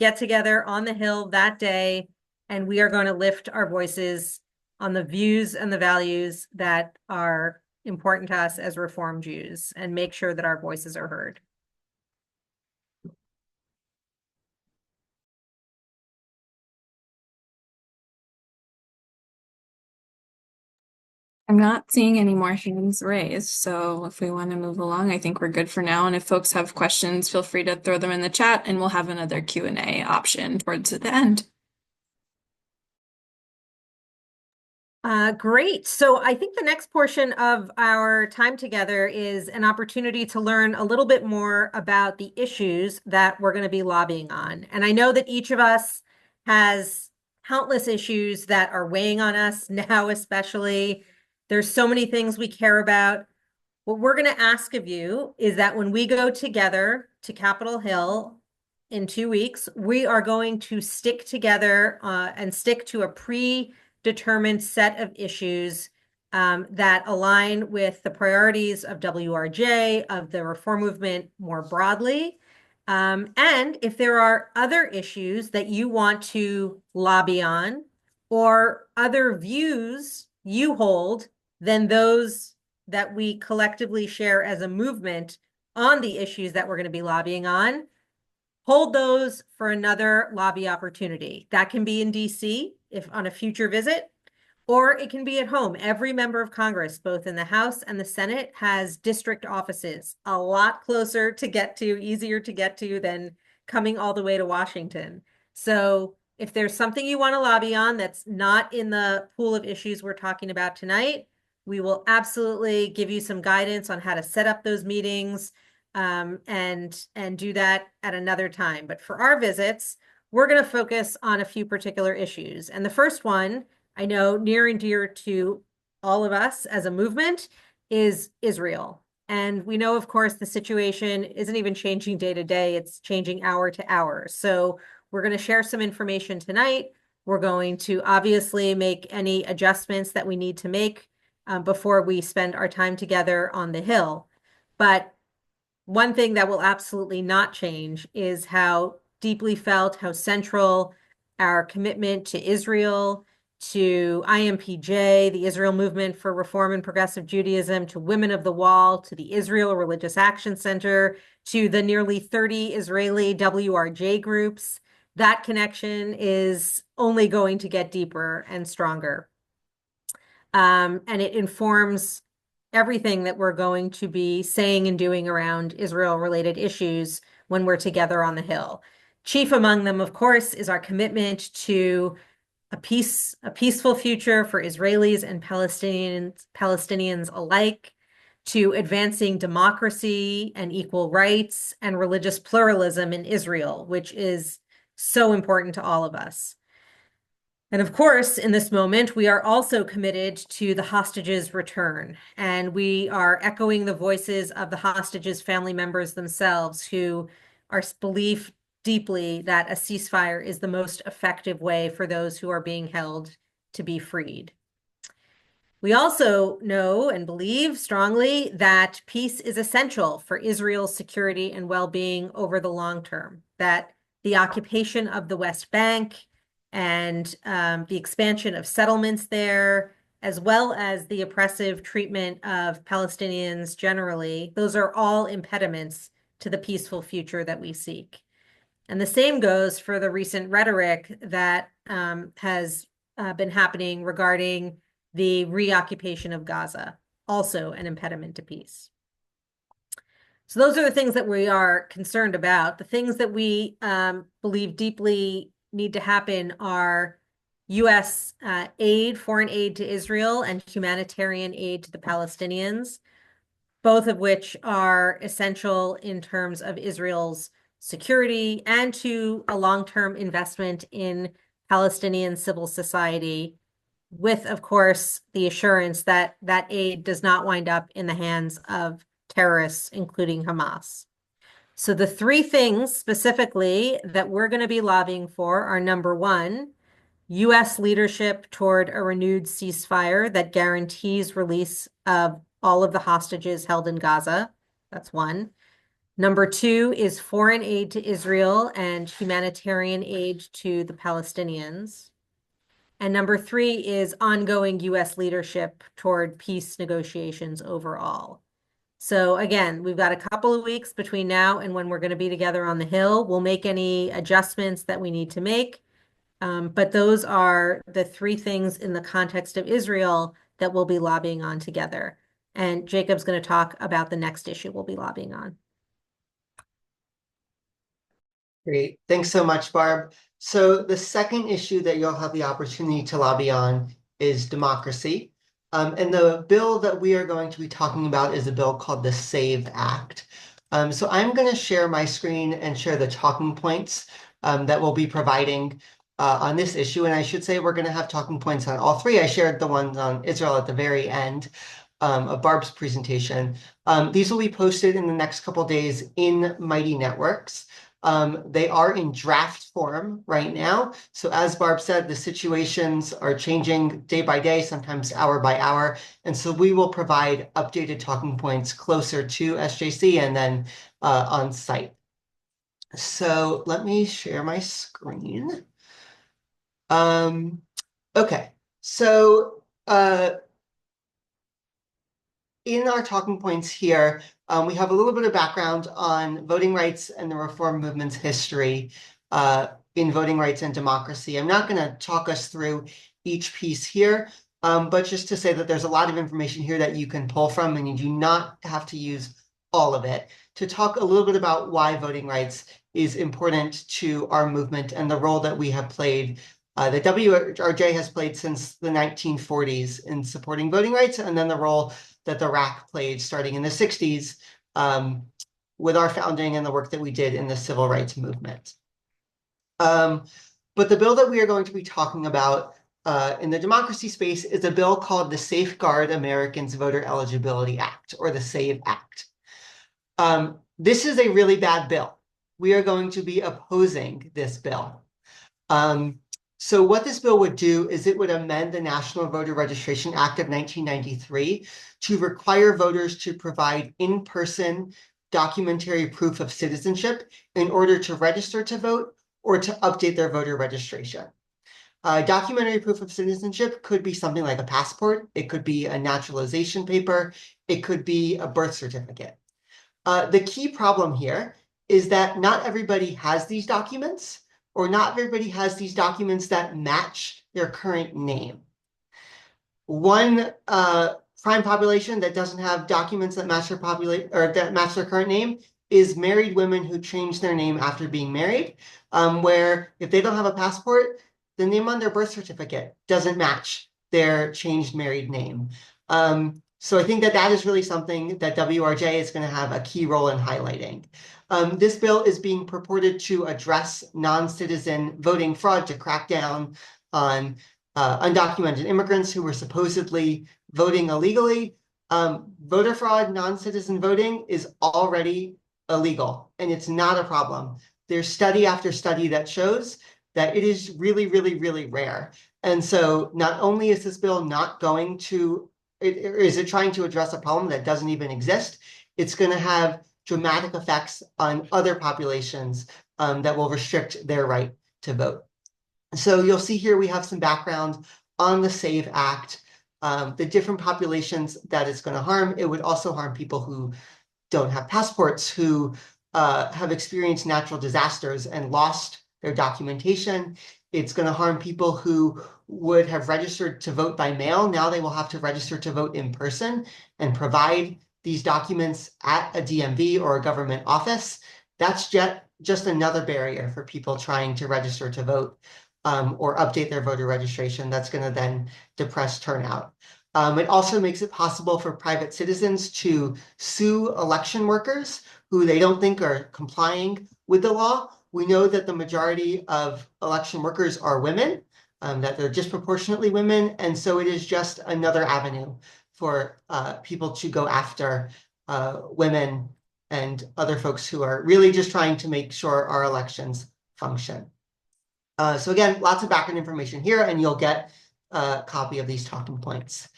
get together on the Hill that day, and we are going to lift our voices on the views and the values that are important to us as Reform Jews and make sure that our voices are heard. I'm not seeing any more hands raised, so if we want to move along, I think we're good for now. And if folks have questions, feel free to throw them in the chat, and we'll have another Q&A option towards the end. Great. So I think the next portion of our time together is an opportunity to learn a little bit more about the issues that we're going to be lobbying on. And I know that each of us has countless issues that are weighing on us now, especially. There's so many things we care about. What we're going to ask of you is that when we go together to Capitol Hill in 2 weeks, we are going to stick together and stick to a predetermined set of issues that align with the priorities of WRJ, of the reform movement more broadly. And if there are other issues that you want to lobby on or other views you hold than those that we collectively share as a movement on the issues that we're going to be lobbying on, hold those for another lobby opportunity. That can be in DC if on a future visit, or it can be at home. Every member of Congress, both in the House and the Senate, has district offices, a lot closer to get to, easier to get to than coming all the way to Washington. So if there's something you want to lobby on that's not in the pool of issues we're talking about tonight, we will absolutely give you some guidance on how to set up those meetings and do that at another time. But for our visits, we're going to focus on a few particular issues. And the first one, I know near and dear to all of us as a movement, is Israel. And we know, of course, the situation isn't even changing day to day, it's changing hour to hour. So we're going to share some information tonight. We're going to obviously make any adjustments that we need to make before we spend our time together on the Hill. But one thing that will absolutely not change is how deeply felt, how central our commitment to Israel, to IMPJ, the Israel Movement for Reform and Progressive Judaism, to Women of the Wall, to the Israel Religious Action Center, to the nearly 30 Israeli WRJ groups. That connection is only going to get deeper and stronger. And it informs everything that we're going to be saying and doing around Israel-related issues when we're together on the Hill. Chief among them, of course, is our commitment to a peaceful future for Israelis and Palestinians alike, to advancing democracy and equal rights and religious pluralism in Israel, which is so important to all of us. And of course, in this moment, we are also committed to the hostages' return. And we are echoing the voices of the hostages' family members themselves, who are believe deeply that a ceasefire is the most effective way for those who are being held to be freed. We also know and believe strongly that peace is essential for Israel's security and well-being over the long term, that the occupation of the West Bank and the expansion of settlements there, as well as the oppressive treatment of Palestinians generally, those are all impediments to the peaceful future that we seek. And the same goes for the recent rhetoric that has been happening regarding the reoccupation of Gaza, also an impediment to peace. So those are the things that we are concerned about. The things that we believe deeply need to happen are U.S. Aid, foreign aid to Israel, and humanitarian aid to the Palestinians, both of which are essential in terms of Israel's security and to a long-term investment in Palestinian civil society, with, of course, the assurance that that aid does not wind up in the hands of terrorists, including Hamas. So the three things specifically that we're going to be lobbying for are, number one, U.S. leadership toward a renewed ceasefire that guarantees release of all of the hostages held in Gaza. That's one. Number two is foreign aid to Israel and humanitarian aid to the Palestinians. And number three is ongoing U.S. leadership toward peace negotiations overall. So again, we've got a couple of weeks between now and when we're going to be together on the Hill. We'll make any adjustments that we need to make. But those are the three things in the context of Israel that we'll be lobbying on together. And Jacob's going to talk about the next issue we'll be lobbying on. Great. Thanks so much, Barb. So the second issue that you'll have the opportunity to lobby on is democracy. And the bill that we are going to be talking about is a bill called the SAVE Act. So I'm going to share my screen and share the talking points that we'll be providing on this issue. And I should say we're going to have talking points on all three. I shared the ones on Israel at the very end of Barb's presentation. These will be posted in the next couple days in Mighty Networks. They are in draft form right now. So as Barb said, the situations are changing day by day, sometimes hour by hour. And so we will provide updated talking points closer to SJC and then on site. So let me share my screen. Okay, so in our talking points here, we have a little bit of background on voting rights and the reform movement's history in voting rights and democracy. I'm not going to talk us through each piece here, but just to say that there's a lot of information here that you can pull from, and you do not have to use all of it. To talk a little bit about why voting rights is important to our movement and the role that we have played, that WRJ has played since the 1940s in supporting voting rights, and then the role that the RAC played starting in the 60s with our founding and the work that we did in the civil rights movement. But the bill that we are going to be talking about in the democracy space is a bill called the Safeguard Americans Voter Eligibility Act, or the SAVE Act. This is a really bad bill. We are going to be opposing this bill. So what this bill would do is it would amend the National Voter Registration Act of 1993 to require voters to provide in-person documentary proof of citizenship in order to register to vote or to update their voter registration. Documentary proof of citizenship could be something like a passport. It could be a naturalization paper. It could be a birth certificate. The key problem here is that not everybody has these documents, or not everybody has these documents that match their current name. One prime population that doesn't have documents that match their current name is married women who change their name after being married, where if they don't have a passport, the name on their birth certificate doesn't match their changed married name. So I think that that is really something that WRJ is going to have a key role in highlighting. This bill is being purported to address non-citizen voting fraud, to crack down on undocumented immigrants who were supposedly voting illegally. Voter fraud, non-citizen voting is already illegal, and it's not a problem. There's study after study that shows that it is really, really, really rare. And so not only is this bill not going to, is it trying to address a problem that doesn't even exist, it's going to have dramatic effects on other populations that will restrict their right to vote. So you'll see here we have some background on the SAVE Act, the different populations that it's going to harm. It would also harm people who don't have passports, who have experienced natural disasters and lost their documentation. It's going to harm people who would have registered to vote by mail. Now they will have to register to vote in person and provide these documents at a DMV or a government office. That's just another barrier for people trying to register to vote or update their voter registration. That's going to then depress turnout. It also makes it possible for private citizens to sue election workers who they don't think are complying with the law. We know that the majority of election workers are women, that they're disproportionately women, and so it is just another avenue for people to go after women and other folks who are really just trying to make sure our elections function. So again, lots of background information here, and you'll get a copy of these talking points.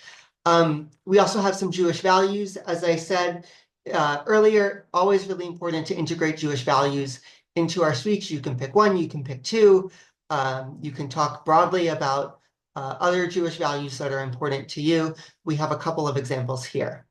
We also have some Jewish values. As I said earlier, always really important to integrate Jewish values into our speech. You can pick one, you can pick two. You can talk broadly about other Jewish values that are important to you. We have a couple of examples here.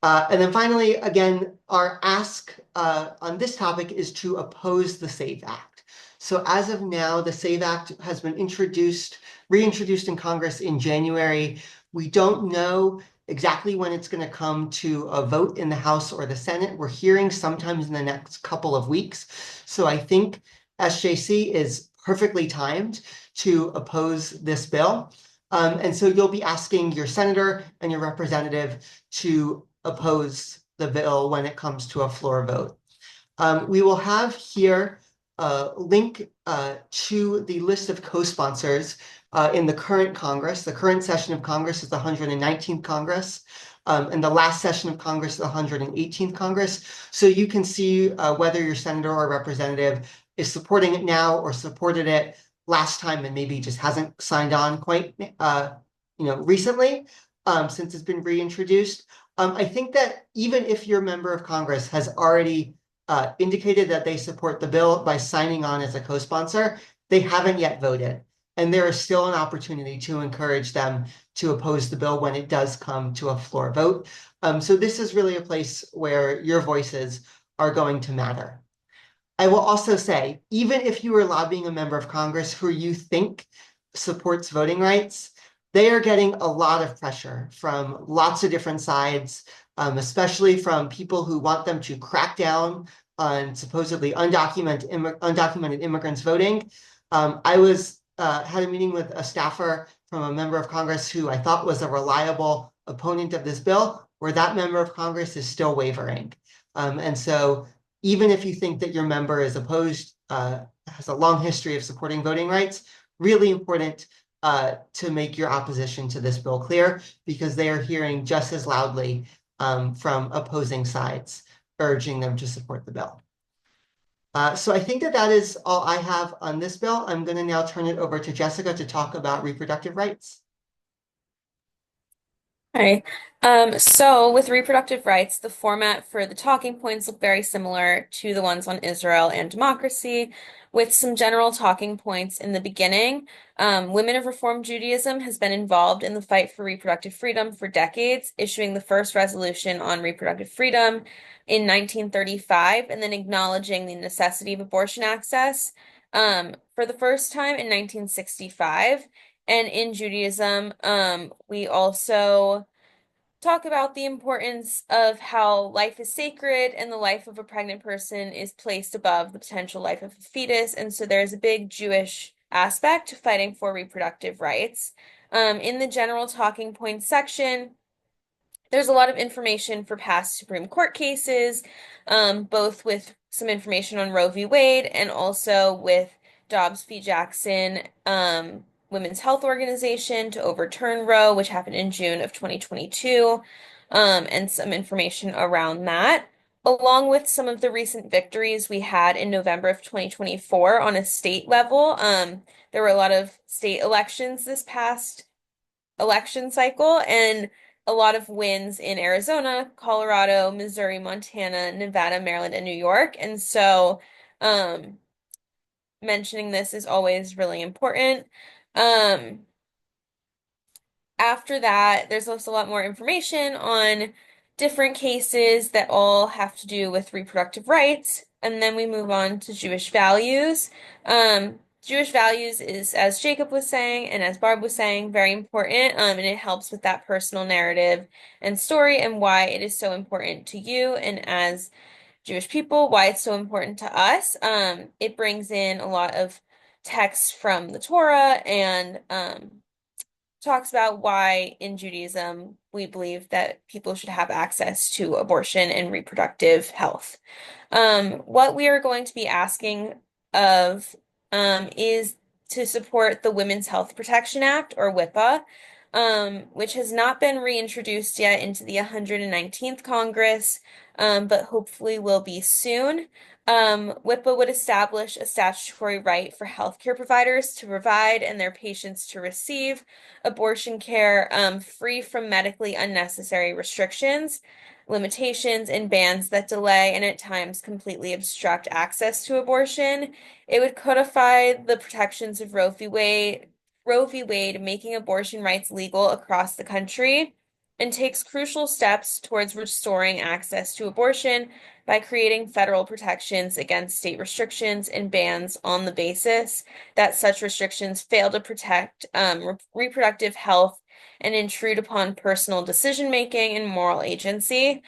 And then finally, again, our ask on this topic is to oppose the SAVE Act. So as of now, the SAVE Act has been reintroduced in Congress in January. We don't know exactly when it's going to come to a vote in the House or the Senate. We're hearing sometimes in the next couple of weeks. So I think SJC is perfectly timed to oppose this bill. And so you'll be asking your senator and your representative to oppose the bill when it comes to a floor vote. We will have here a link to the list of co-sponsors in the current Congress. The current session of Congress is the 119th Congress, and the last session of Congress is the 118th Congress. So you can see whether your senator or representative is supporting it now or supported it last time and maybe just hasn't signed on quite recently since it's been reintroduced. I think that even if your member of Congress has already indicated that they support the bill by signing on as a co-sponsor, they haven't yet voted. And there is still an opportunity to encourage them to oppose the bill when it does come to a floor vote. So this is really a place where your voices are going to matter. I will also say, even if you are lobbying a member of Congress who you think supports voting rights, they are getting a lot of pressure from lots of different sides, especially from people who want them to crack down on supposedly undocumented immigrants voting. I had a meeting with a staffer from a member of Congress who I thought was a reliable opponent of this bill, where that member of Congress is still wavering. And so even if you think that your member is opposed, has a long history of supporting voting rights, really important to make your opposition to this bill clear, because they are hearing just as loudly from opposing sides, urging them to support the bill. So I think that that is all I have on this bill. I'm going to now turn it over to Jessica to talk about reproductive rights. Hi. So with reproductive rights, the format for the talking points look very similar to the ones on Israel and democracy, with some general talking points in the beginning. Women of Reform Judaism has been involved in the fight for reproductive freedom for decades, issuing the first resolution on reproductive freedom in 1935, and then acknowledging the necessity of abortion access for the first time in 1965. And in Judaism, we also talk about the importance of how life is sacred and the life of a pregnant person is placed above the potential life of a fetus. And so there's a big Jewish aspect to fighting for reproductive rights. In the general talking points section, there's a lot of information for past Supreme Court cases, both with some information on Roe v. Wade and also with Dobbs v. Jackson, Women's Health Organization to overturn Roe, which happened in June of 2022, and some information around that, along with some of the recent victories we had in November of 2024 on a state level. There were a lot of state elections this past election cycle, and a lot of wins in Arizona, Colorado, Missouri, Montana, Nevada, Maryland, and New York. And so, mentioning this is always really important. After that, there's also a lot more information on different cases that all have to do with reproductive rights. And then we move on to Jewish values. Jewish values is, as Jacob was saying and as Barb was saying, very important, and it helps with that personal narrative and story and why it is so important to you and as Jewish people, why it's so important to us. It brings in a lot of texts from the Torah and talks about why in Judaism we believe that people should have access to abortion and reproductive health. What we are going to be asking of is to support the Women's Health Protection Act, or WIPA, which has not been reintroduced yet into the 119th Congress, but hopefully will be soon. WIPA would establish a statutory right for healthcare providers to provide and their patients to receive abortion care free from medically unnecessary restrictions, limitations, and bans that delay and at times completely obstruct access to abortion. It would codify the protections of Roe v. Wade, making abortion rights legal across the country, and takes crucial steps towards restoring access to abortion by creating federal protections against state restrictions and bans on the basis that such restrictions fail to protect reproductive health and intrude upon personal decision-making and moral agency.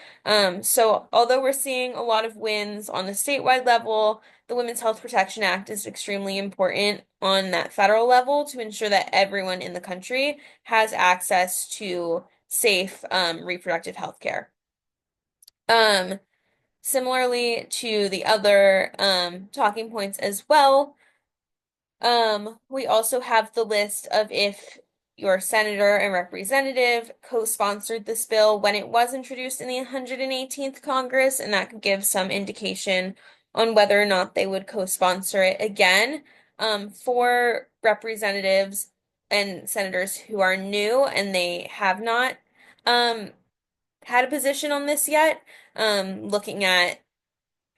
So although we're seeing a lot of wins on the statewide level, the Women's Health Protection Act is extremely important on that federal level to ensure that everyone in the country has access to safe reproductive health care. Similarly to the other talking points as well, we also have the list of if your senator and representative co-sponsored this bill when it was introduced in the 118th Congress, and that could give some indication on whether or not they would co-sponsor it again. For representatives and senators who are new and they have not had a position on this yet, looking at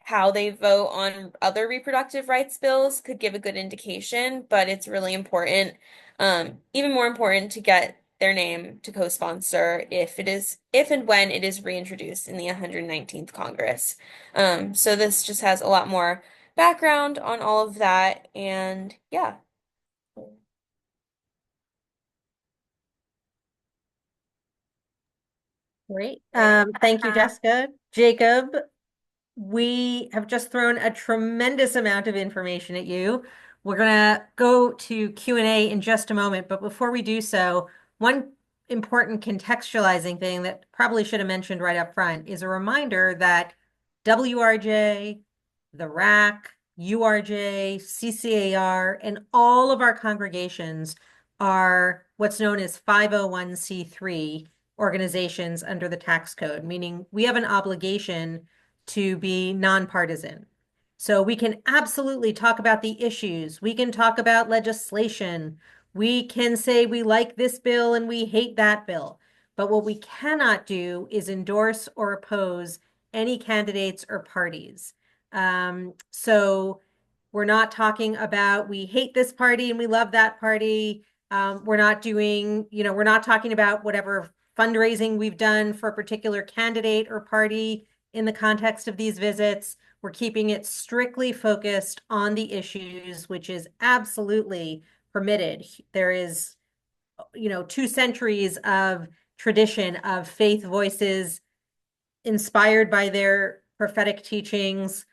how they vote on other reproductive rights bills could give a good indication, but it's really important, even more important to get their name to co-sponsor if and when it is reintroduced in the 119th Congress. So this just has a lot more background on all of that, and yeah. Great. Thank you, Jessica. Jacob, we have just thrown a tremendous amount of information at you. We're going to go to Q&A in just a moment, but before we do so, one important contextualizing thing that probably should have mentioned right up front is a reminder that WRJ, the RAC, URJ, CCAR, and all of our congregations are what's known as 501c3 organizations under the tax code, meaning we have an obligation to be nonpartisan. So we can absolutely talk about the issues. We can talk about legislation. We can say we like this bill and we hate that bill. But what we cannot do is endorse or oppose any candidates or parties. So we're not talking about we hate this party and we love that party. We're not doing, we're not talking about whatever fundraising we've done for a particular candidate or party in the context of these visits. We're keeping it strictly focused on the issues, which is absolutely permitted. There is, 2 centuries of tradition of faith voices inspired by their prophetic teachings,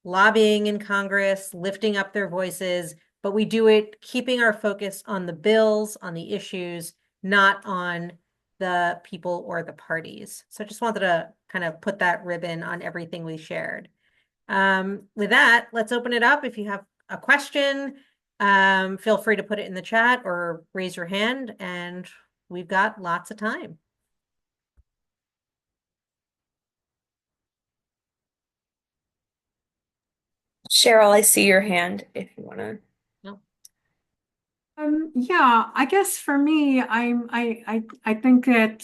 lobbying in Congress, lifting up their voices, but we do it keeping our focus on the bills, on the issues, not on the people or the parties. So I just wanted to kind of put that ribbon on everything we shared. With that, let's open it up. If you have a question, feel free to put it in the chat or raise your hand, and we've got lots of time. Cheryl, I see your hand if you want to. Yeah, I guess for me, I think that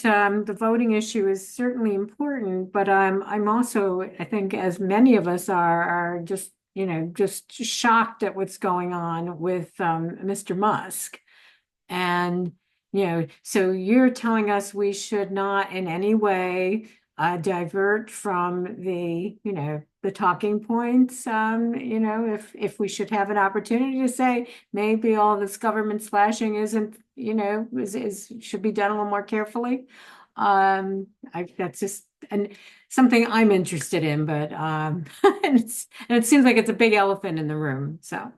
the voting issue is certainly important, but I'm also, I think, as many of us are just just shocked at what's going on with Mr. Musk. And so you're telling us we should not in any way divert from the talking points. If we should have an opportunity to say maybe all this government slashing isn't, should be done a little more carefully. That's just something I'm interested in, but and it seems like it's a big elephant in the room. So.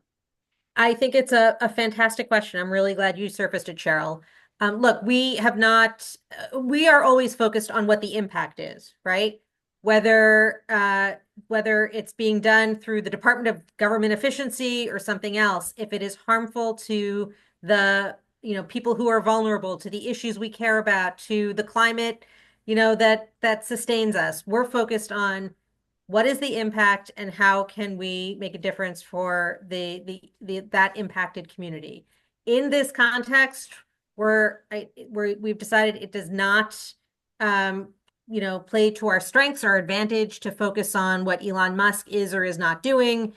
I think it's a fantastic question. I'm really glad you surfaced it, Cheryl. Look, we are always focused on what the impact is, right? Whether it's being done through the Department of Government Efficiency or something else, if it is harmful to the, people who are vulnerable, to the issues we care about, to the climate, that sustains us. We're focused on what is the impact and how can we make a difference for that impacted community? In this context, we've decided it does not, play to our strengths or advantage to focus on what Elon Musk is or is not doing.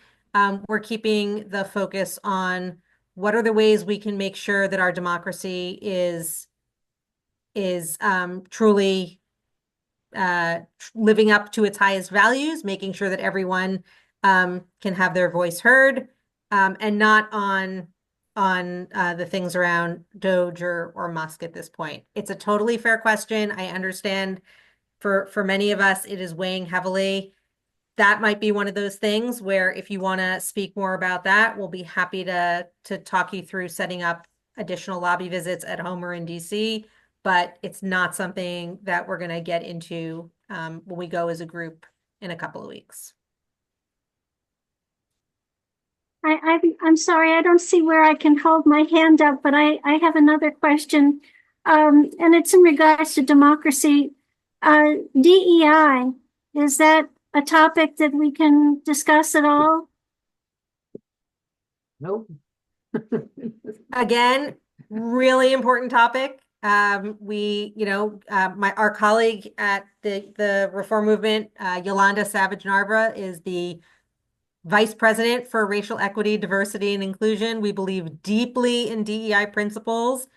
We're keeping the focus on what are the ways we can make sure that our democracy is truly living up to its highest values, making sure that everyone can have their voice heard, and not on the things around Doge or Musk at this point. It's a totally fair question. I understand for many of us, it is weighing heavily. That might be one of those things where if you want to speak more about that, we'll be happy to talk you through setting up additional lobby visits at home or in DC. But it's not something that we're going to get into when we go as a group in a couple of weeks. I'm sorry, I don't see where I can hold my hand up, but I have another question. And it's in regards to democracy. DEI, is that a topic that we can discuss at all? Nope. Again, really important topic. Our colleague at the Reform Movement, Yolanda Savage-Narbra, is the Vice President for Racial Equity, Diversity, and Inclusion. We believe deeply in DEI principles.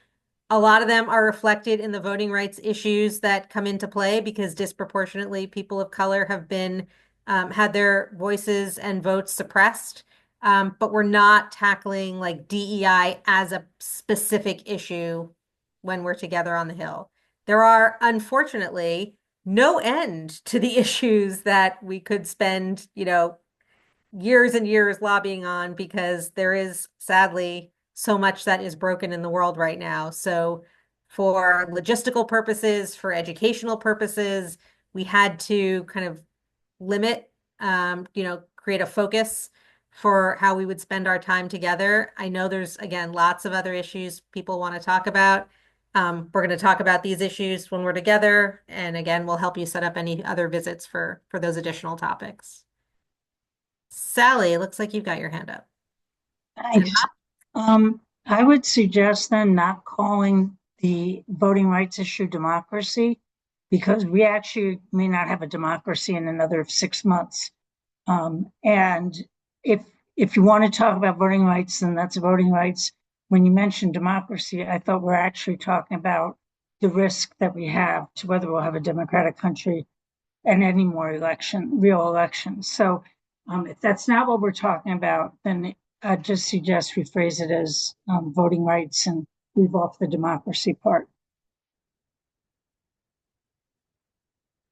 A lot of them are reflected in the voting rights issues that come into play because disproportionately people of color have been had their voices and votes suppressed. But we're not tackling like DEI as a specific issue when we're together on the Hill. There are, unfortunately, no end to the issues that we could spend, years and years lobbying on because there is sadly so much that is broken in the world right now. So for logistical purposes, for educational purposes, we had to kind of limit, create a focus for how we would spend our time together. I know there's, again, lots of other issues people want to talk about. We're going to talk about these issues when we're together. And again, we'll help you set up any other visits for those additional topics. Sally, it looks like you've got your hand up. Thanks. I would suggest then not calling the voting rights issue democracy, because we actually may not have a democracy in another 6 months. And if you want to talk about voting rights, then that's voting rights. When you mention democracy, I thought we're actually talking about the risk that we have to whether we'll have a democratic country and any more real elections. So if that's not what we're talking about, then I'd just suggest we phrase it as voting rights and leave off the democracy part.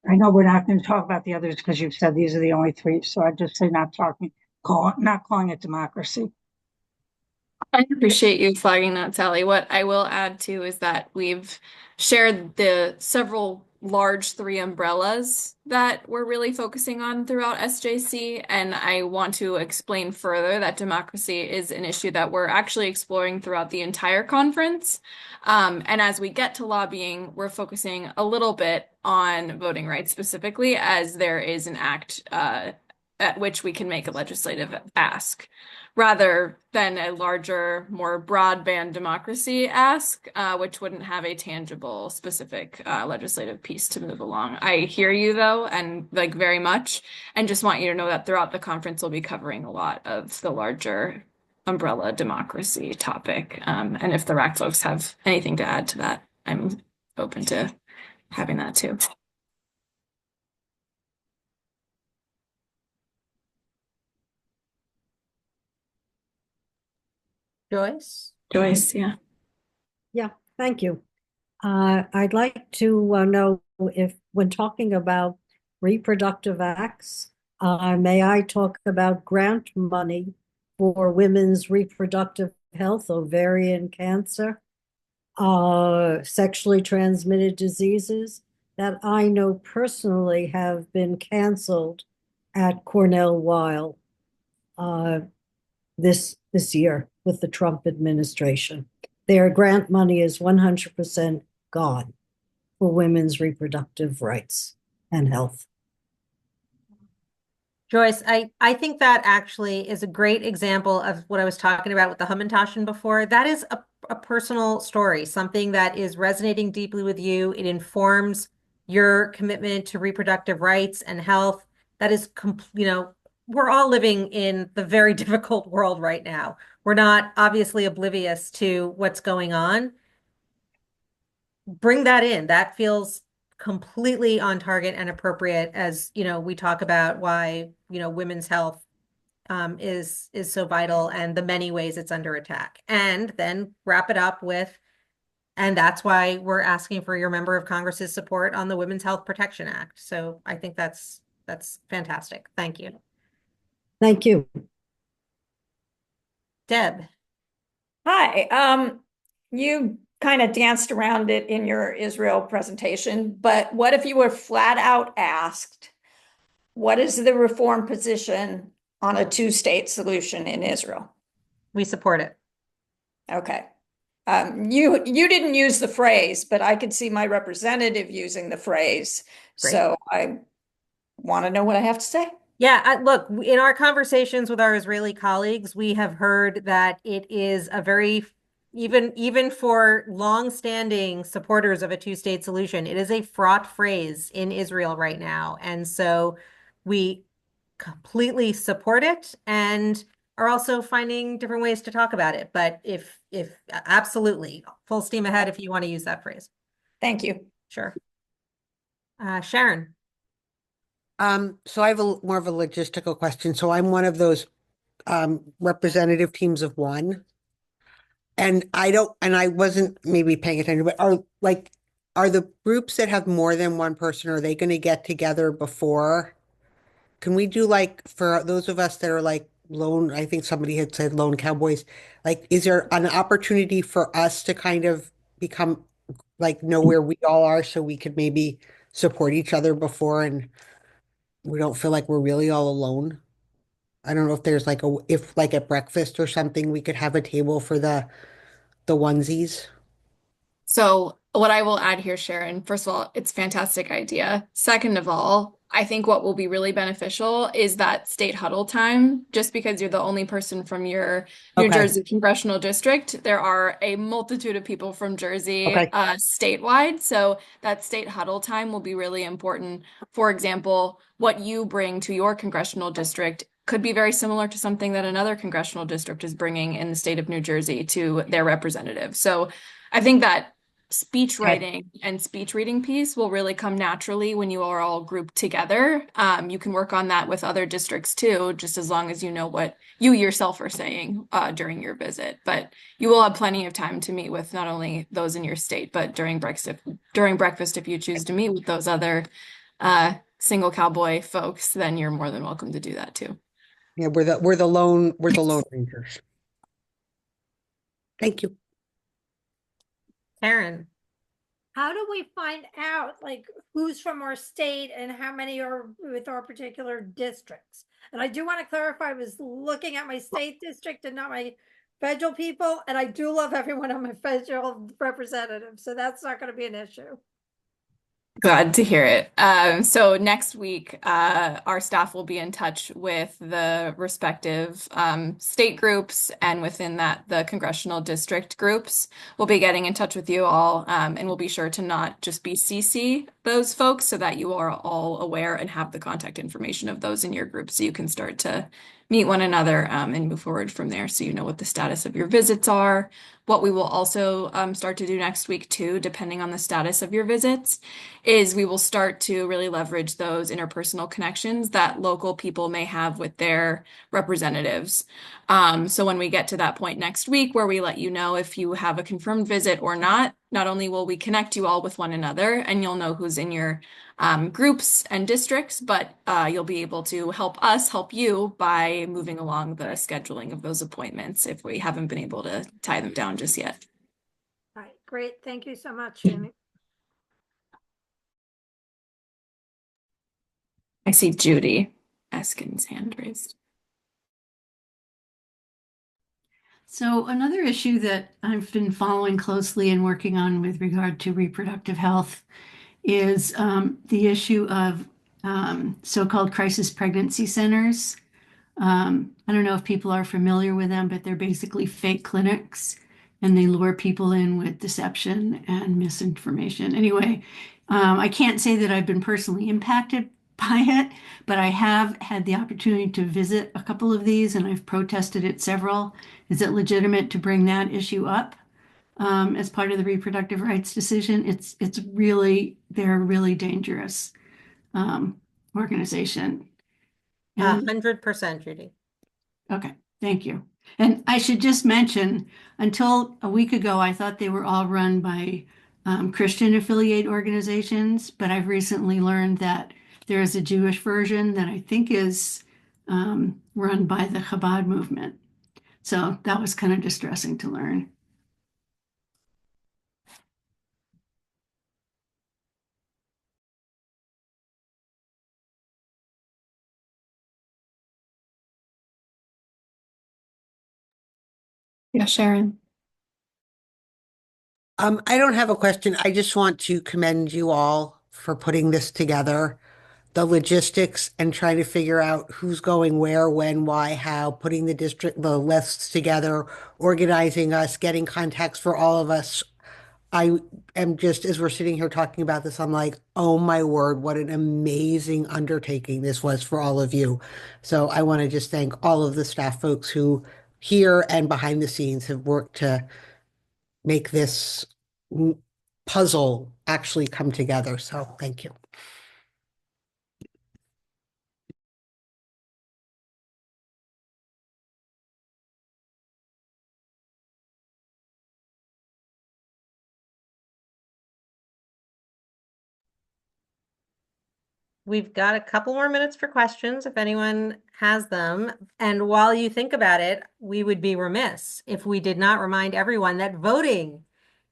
I know we're not going to talk about the others because you've said these are the only three. So I'd just say not calling it democracy. I appreciate you flagging that, Sally. What I will add too is that we've shared the several large three umbrellas that we're really focusing on throughout SJC, and I want to explain further that democracy is an issue that we're actually exploring throughout the entire conference. And as we get to lobbying, we're focusing a little bit on voting rights specifically, as there is an act at which we can make a legislative ask, rather than a larger, more broadband democracy ask, which wouldn't have a tangible, specific legislative piece to move along. I hear you though, and like very much, and just want you to know that throughout the conference, we'll be covering a lot of the larger umbrella democracy topic. And if the RAC folks have anything to add to that, I'm open to having that too. Joyce? Joyce, yeah. Yeah, thank you. I'd like to know if, when talking about reproductive acts, may I talk about grant money for women's reproductive health, ovarian cancer, sexually transmitted diseases that I know personally have been canceled at Cornell Weill this year with the Trump administration. Their grant money is 100% gone for women's reproductive rights and health. Joyce, I think that actually is a great example of what I was talking about with the Hamantaschen before. That is a personal story, something that is resonating deeply with you. It informs your commitment to reproductive rights and health. That is, we're all living in the very difficult world right now. We're not obviously oblivious to what's going on. Bring that in. That feels completely on target and appropriate as, we talk about why, women's health is so vital and the many ways it's under attack. And then wrap it up with, and that's why we're asking for your member of Congress's support on the Women's Health Protection Act. So I think that's fantastic. Thank you. Thank you. Deb. Hi. You kind of danced around it in your Israel presentation, but what if you were flat out asked, what is the reform position on a two-state solution in Israel? We support it. Okay. You didn't use the phrase, but I could see my representative using the phrase. Great. So I want to know what I have to say. Yeah, look, in our conversations with our Israeli colleagues, we have heard that it is a very, even for long-standing supporters of a two-state solution, it is a fraught phrase in Israel right now. And so we completely support it and are also finding different ways to talk about it. But if absolutely, full steam ahead if you want to use that phrase. Thank you. Sure. Sharon. So I have more of a logistical question. So I'm one of those representative teams of one. And I wasn't maybe paying attention, but are the groups that have more than one person, are they going to get together before? Can we do for those of us that are lone, I think somebody had said lone cowboys, is there an opportunity for us to kind of become know where we all are so we could maybe support each other before and we don't feel like we're really all alone? I don't know if there's if at breakfast or something, we could have a table for the onesies. So What I will add here, Sharon, first of all, it's a fantastic idea. Second of all, I think what will be really beneficial is that state huddle time. Just because you're the only person from your New Okay. Jersey congressional district, there are a multitude of people from Jersey Okay. statewide. So that state huddle time will be really important. For example, what you bring to your congressional district could be very similar to something that another congressional district is bringing in the state of New Jersey to their representative. So I think that speech Okay. writing and speech reading piece will really come naturally when you are all grouped together. You can work on that with other districts too, just as long as you know what you yourself are saying during your visit. But you will have plenty of time to meet with not only those in your state, but during breakfast, if you choose to meet with those other single cowboy folks, then you're more than welcome to do that too. Yeah, we're the lone rangers. Thank you. Karen. How do we find out like who's from our state and how many are with our particular districts? And I do want to clarify, I was looking at my state district and not my federal people, and I do love everyone on my federal representative, so that's not going to be an issue. Glad to hear it. So next week, our staff will be in touch with the respective state groups, and within that, the congressional district groups. We'll be getting in touch with you all, and we'll be sure to not just be CC those folks so that you are all aware and have the contact information of those in your group so you can start to meet one another and move forward from there so you know what the status of your visits are. What we will also start to do next week too, depending on the status of your visits, is we will start to really leverage those interpersonal connections that local people may have with their representatives. So when we get to that point next week where we let you know if you have a confirmed visit or not only will we connect you all with one another and you'll know who's in your groups and districts, but you'll be able to help us help you by moving along the scheduling of those appointments if we haven't been able to tie them down just yet. All right, great. Thank you so much, Jamie. I see Judy Eskin's hand raised. So another issue that I've been following closely and working on with regard to reproductive health is the issue of so-called crisis pregnancy centers. I don't know if people are familiar with them, but they're basically fake clinics and they lure people in with deception and misinformation. Anyway, I can't say that I've been personally impacted by it, but I have had the opportunity to visit a couple of these and I've protested at several. Is it legitimate to bring that issue up as part of the reproductive rights decision? It's really, they're a really dangerous organization. 100%, Judy. Okay, thank you. And I should just mention, until a week ago, I thought they were all run by Christian affiliate organizations, but I've recently learned that there is a Jewish version that I think is run by the Chabad movement. So that was kind of distressing to learn. Yeah, Sharon. I don't have a question. I just want to commend you all for putting this together. The logistics and trying to figure out who's going where, when, why, how, putting the lists together, organizing us, getting contacts for all of us. I am just, as we're sitting here talking about this, I'm like, oh my word, what an amazing undertaking this was for all of you. So I want to just thank all of the staff folks who here and behind the scenes have worked to make this puzzle actually come together. So thank you. We've got a couple more minutes for questions if anyone has them. And while you think about it, we would be remiss if we did not remind everyone that voting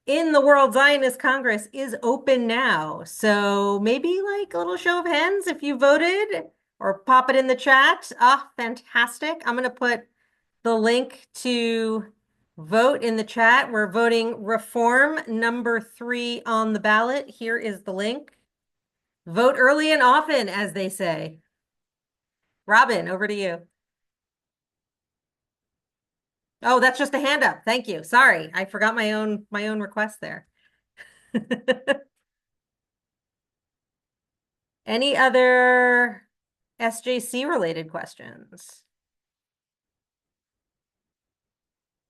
in the World Zionist Congress is open now. So maybe like a little show of hands if you voted or pop it in the chat. Ah, fantastic. I'm going to put the link to vote in the chat. We're voting reform number 3 on the ballot. Here is the link. Vote early and often, as they say. Robin, over to you. Oh, that's just a hand up. Thank you. Sorry, I forgot my own request there. Any other SJC related questions?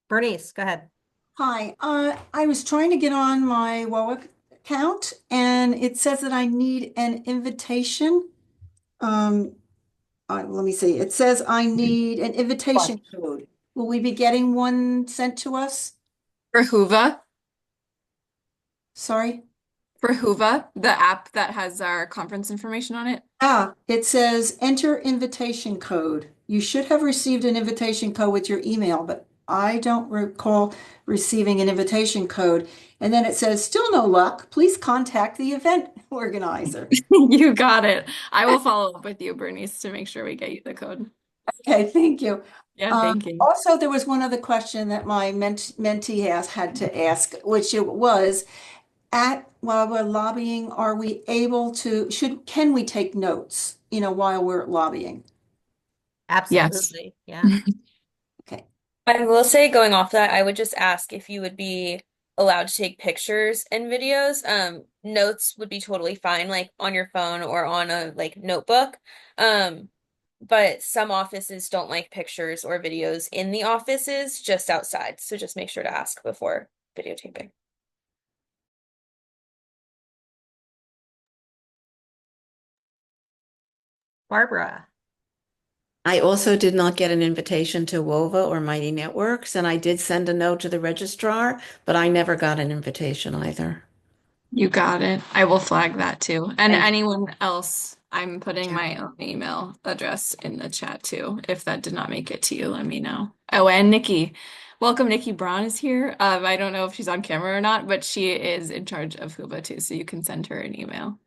Bernice, go ahead. Hi, I was trying to get on my WOA account and it says that I need an invitation. Let me see. It says I need an invitation code. Will we be getting one sent to us? For Whova? Sorry? For Whova, the app that has our conference information on it. It says enter invitation code. You should have received an invitation code with your email, but I don't recall receiving an invitation code. And then it says, still no luck. Please contact the event organizer. You got it. I will follow up with you, Bernice, to make sure we get you the code. Okay, thank you. Yeah, thank you. Also, there was one other question that my mentee had to ask, which it was, while we're lobbying, are we able to, can we take notes, while we're lobbying? Absolutely. Yes. Yeah. Okay. I will say, going off that, I would just ask if you would be allowed to take pictures and videos. Notes would be totally fine, like on your phone or on a notebook. But some offices don't like pictures or videos in the offices, just outside. So just make sure to ask before videotaping. Barbara. I also did not get an invitation to WOVA or Mighty Networks, and I did send a note to the registrar, but I never got an invitation either. You got it. I will flag that too. And anyone else, I'm putting my own email address in the chat too. If that did not make it to you, let me know. Oh, and Nikki. Welcome, Nikki Braun is here. I don't know if she's on camera or not, but she is in charge of Whova too, so you can send her an email.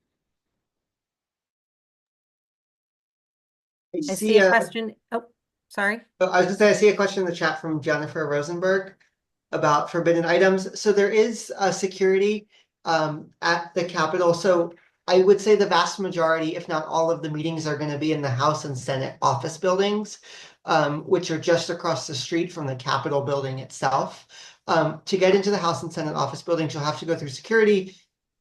I see a question. Oh, sorry. I was going to say, I see a question in the chat from Jennifer Rosenberg about forbidden items. So there is a security at the Capitol. So I would say the vast majority, if not all of the meetings are going to be in the House and Senate office buildings, which are just across the street from the Capitol building itself. To get into the House and Senate office buildings, you'll have to go through security,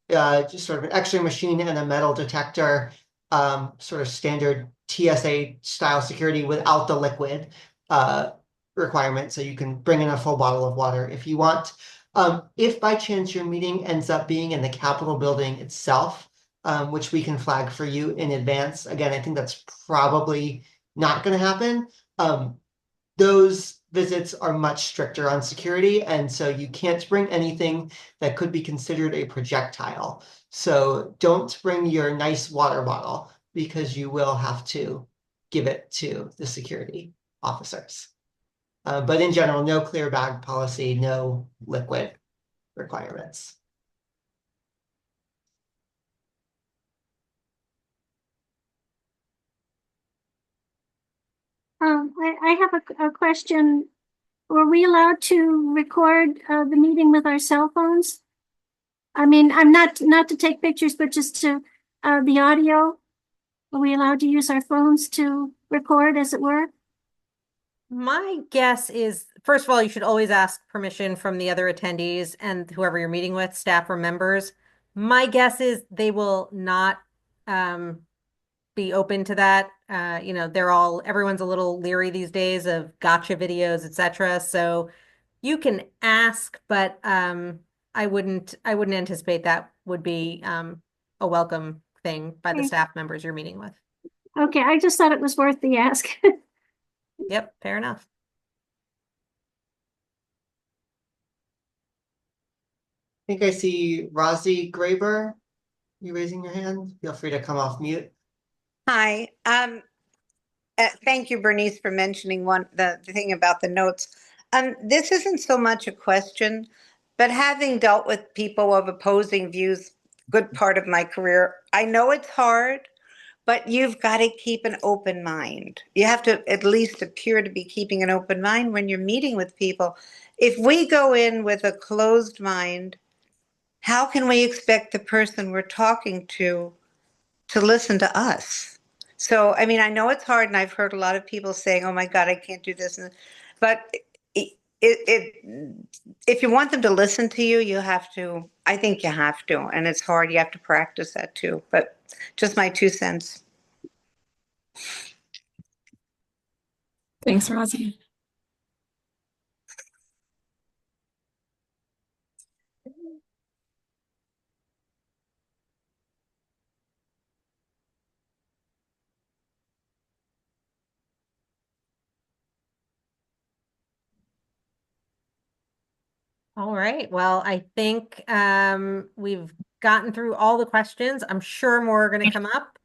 just sort of an X-ray machine and a metal detector, sort of standard TSA style security without the liquid requirement. So you can bring in a full bottle of water if you want. If by chance your meeting ends up being in the Capitol building itself, which we can flag for you in advance. Again, I think that's probably not going to happen. Those visits are much stricter on security, and so you can't bring anything that could be considered a projectile. So don't bring your nice water bottle because you will have to give it to the security officers. But in general, no clear bag policy, no liquid requirements. I have a question. Were we allowed to record the meeting with our cell phones? I mean, I'm not to take pictures, but just to the audio. Are we allowed to use our phones to record, as it were? My guess is, first of all, you should always ask permission from the other attendees and whoever you're meeting with, staff or members. My guess is they will not be open to that. Everyone's a little leery these days of gotcha videos, etc. So you can ask, but I wouldn't anticipate that would be a welcome thing by the staff members you're meeting with. Okay, I just thought it was worth the ask. Yep, fair enough. I think I see Rosie Graber. You raising your hand? Feel free to come off mute. Hi. Thank you, Bernice, for mentioning the thing about the notes. This isn't so much a question, but having dealt with people of opposing views, good part of my career, I know it's hard, but you've got to keep an open mind. You have to at least appear to be keeping an open mind when you're meeting with people. if we go in with a closed mind, how can we expect the person we're talking to listen to us? So, I mean, I know it's hard, and I've heard a lot of people saying, "Oh my God, I can't do this," but if you want them to listen to you, you have to. I think you have to, and it's hard. You have to practice that too. But just my 2 cents. Thanks, Rosie. All right. Well, I think we've gotten through all the questions. I'm sure more are going to come up.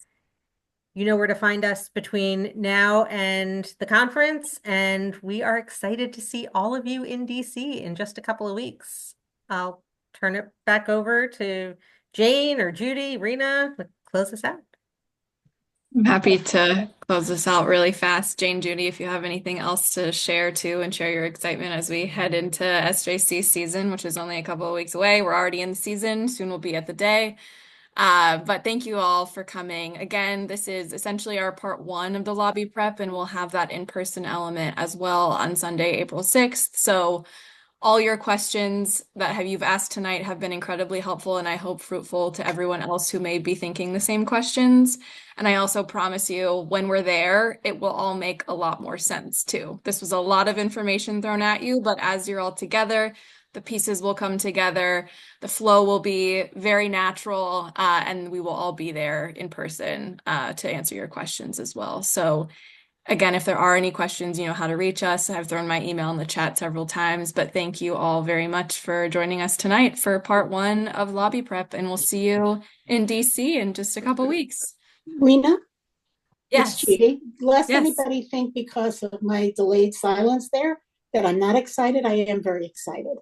You know where to find us between now and the conference, and we are excited to see all of you in DC in just a couple of weeks. I'll turn it back over to Jane or Judy, Rena, to close us out. I'm happy to close this out really fast. Jane, Judy, if you have anything else to share too, and share your excitement as we head into SJC season, which is only a couple of weeks away. We're already in the season. Soon we'll be at the day. But thank you all for coming. Again, this is essentially our part 1 of the lobby prep, and we'll have that in-person element as well on Sunday, April 6th. So all your questions that you've asked tonight have been incredibly helpful, and I hope fruitful to everyone else who may be thinking the same questions. And I also promise you, when we're there, it will all make a lot more sense too. This was a lot of information thrown at you, but as you're all together, the pieces will come together. The flow will be very natural, and we will all be there in person to answer your questions as well. So again, if there are any questions, you know how to reach us. I've thrown my email in the chat several times, but thank you all very much for joining us tonight for part 1 of Lobby Prep, and we'll see you in DC in just a couple weeks. Rena? Yes. It's Judy. Lest Yes. anybody think because of my delayed silence there that I'm not excited, I am very excited.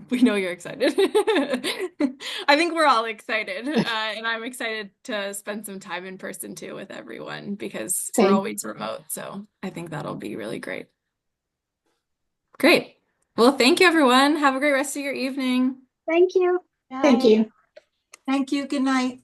We know you're excited. I think we're all excited, and I'm excited to spend some time in person too with everyone because we're Same. always remote. So I think that'll be really great. Great. Well, thank you, everyone. Have a great rest of your evening. Thank you. Thank you. Thank you. Good night.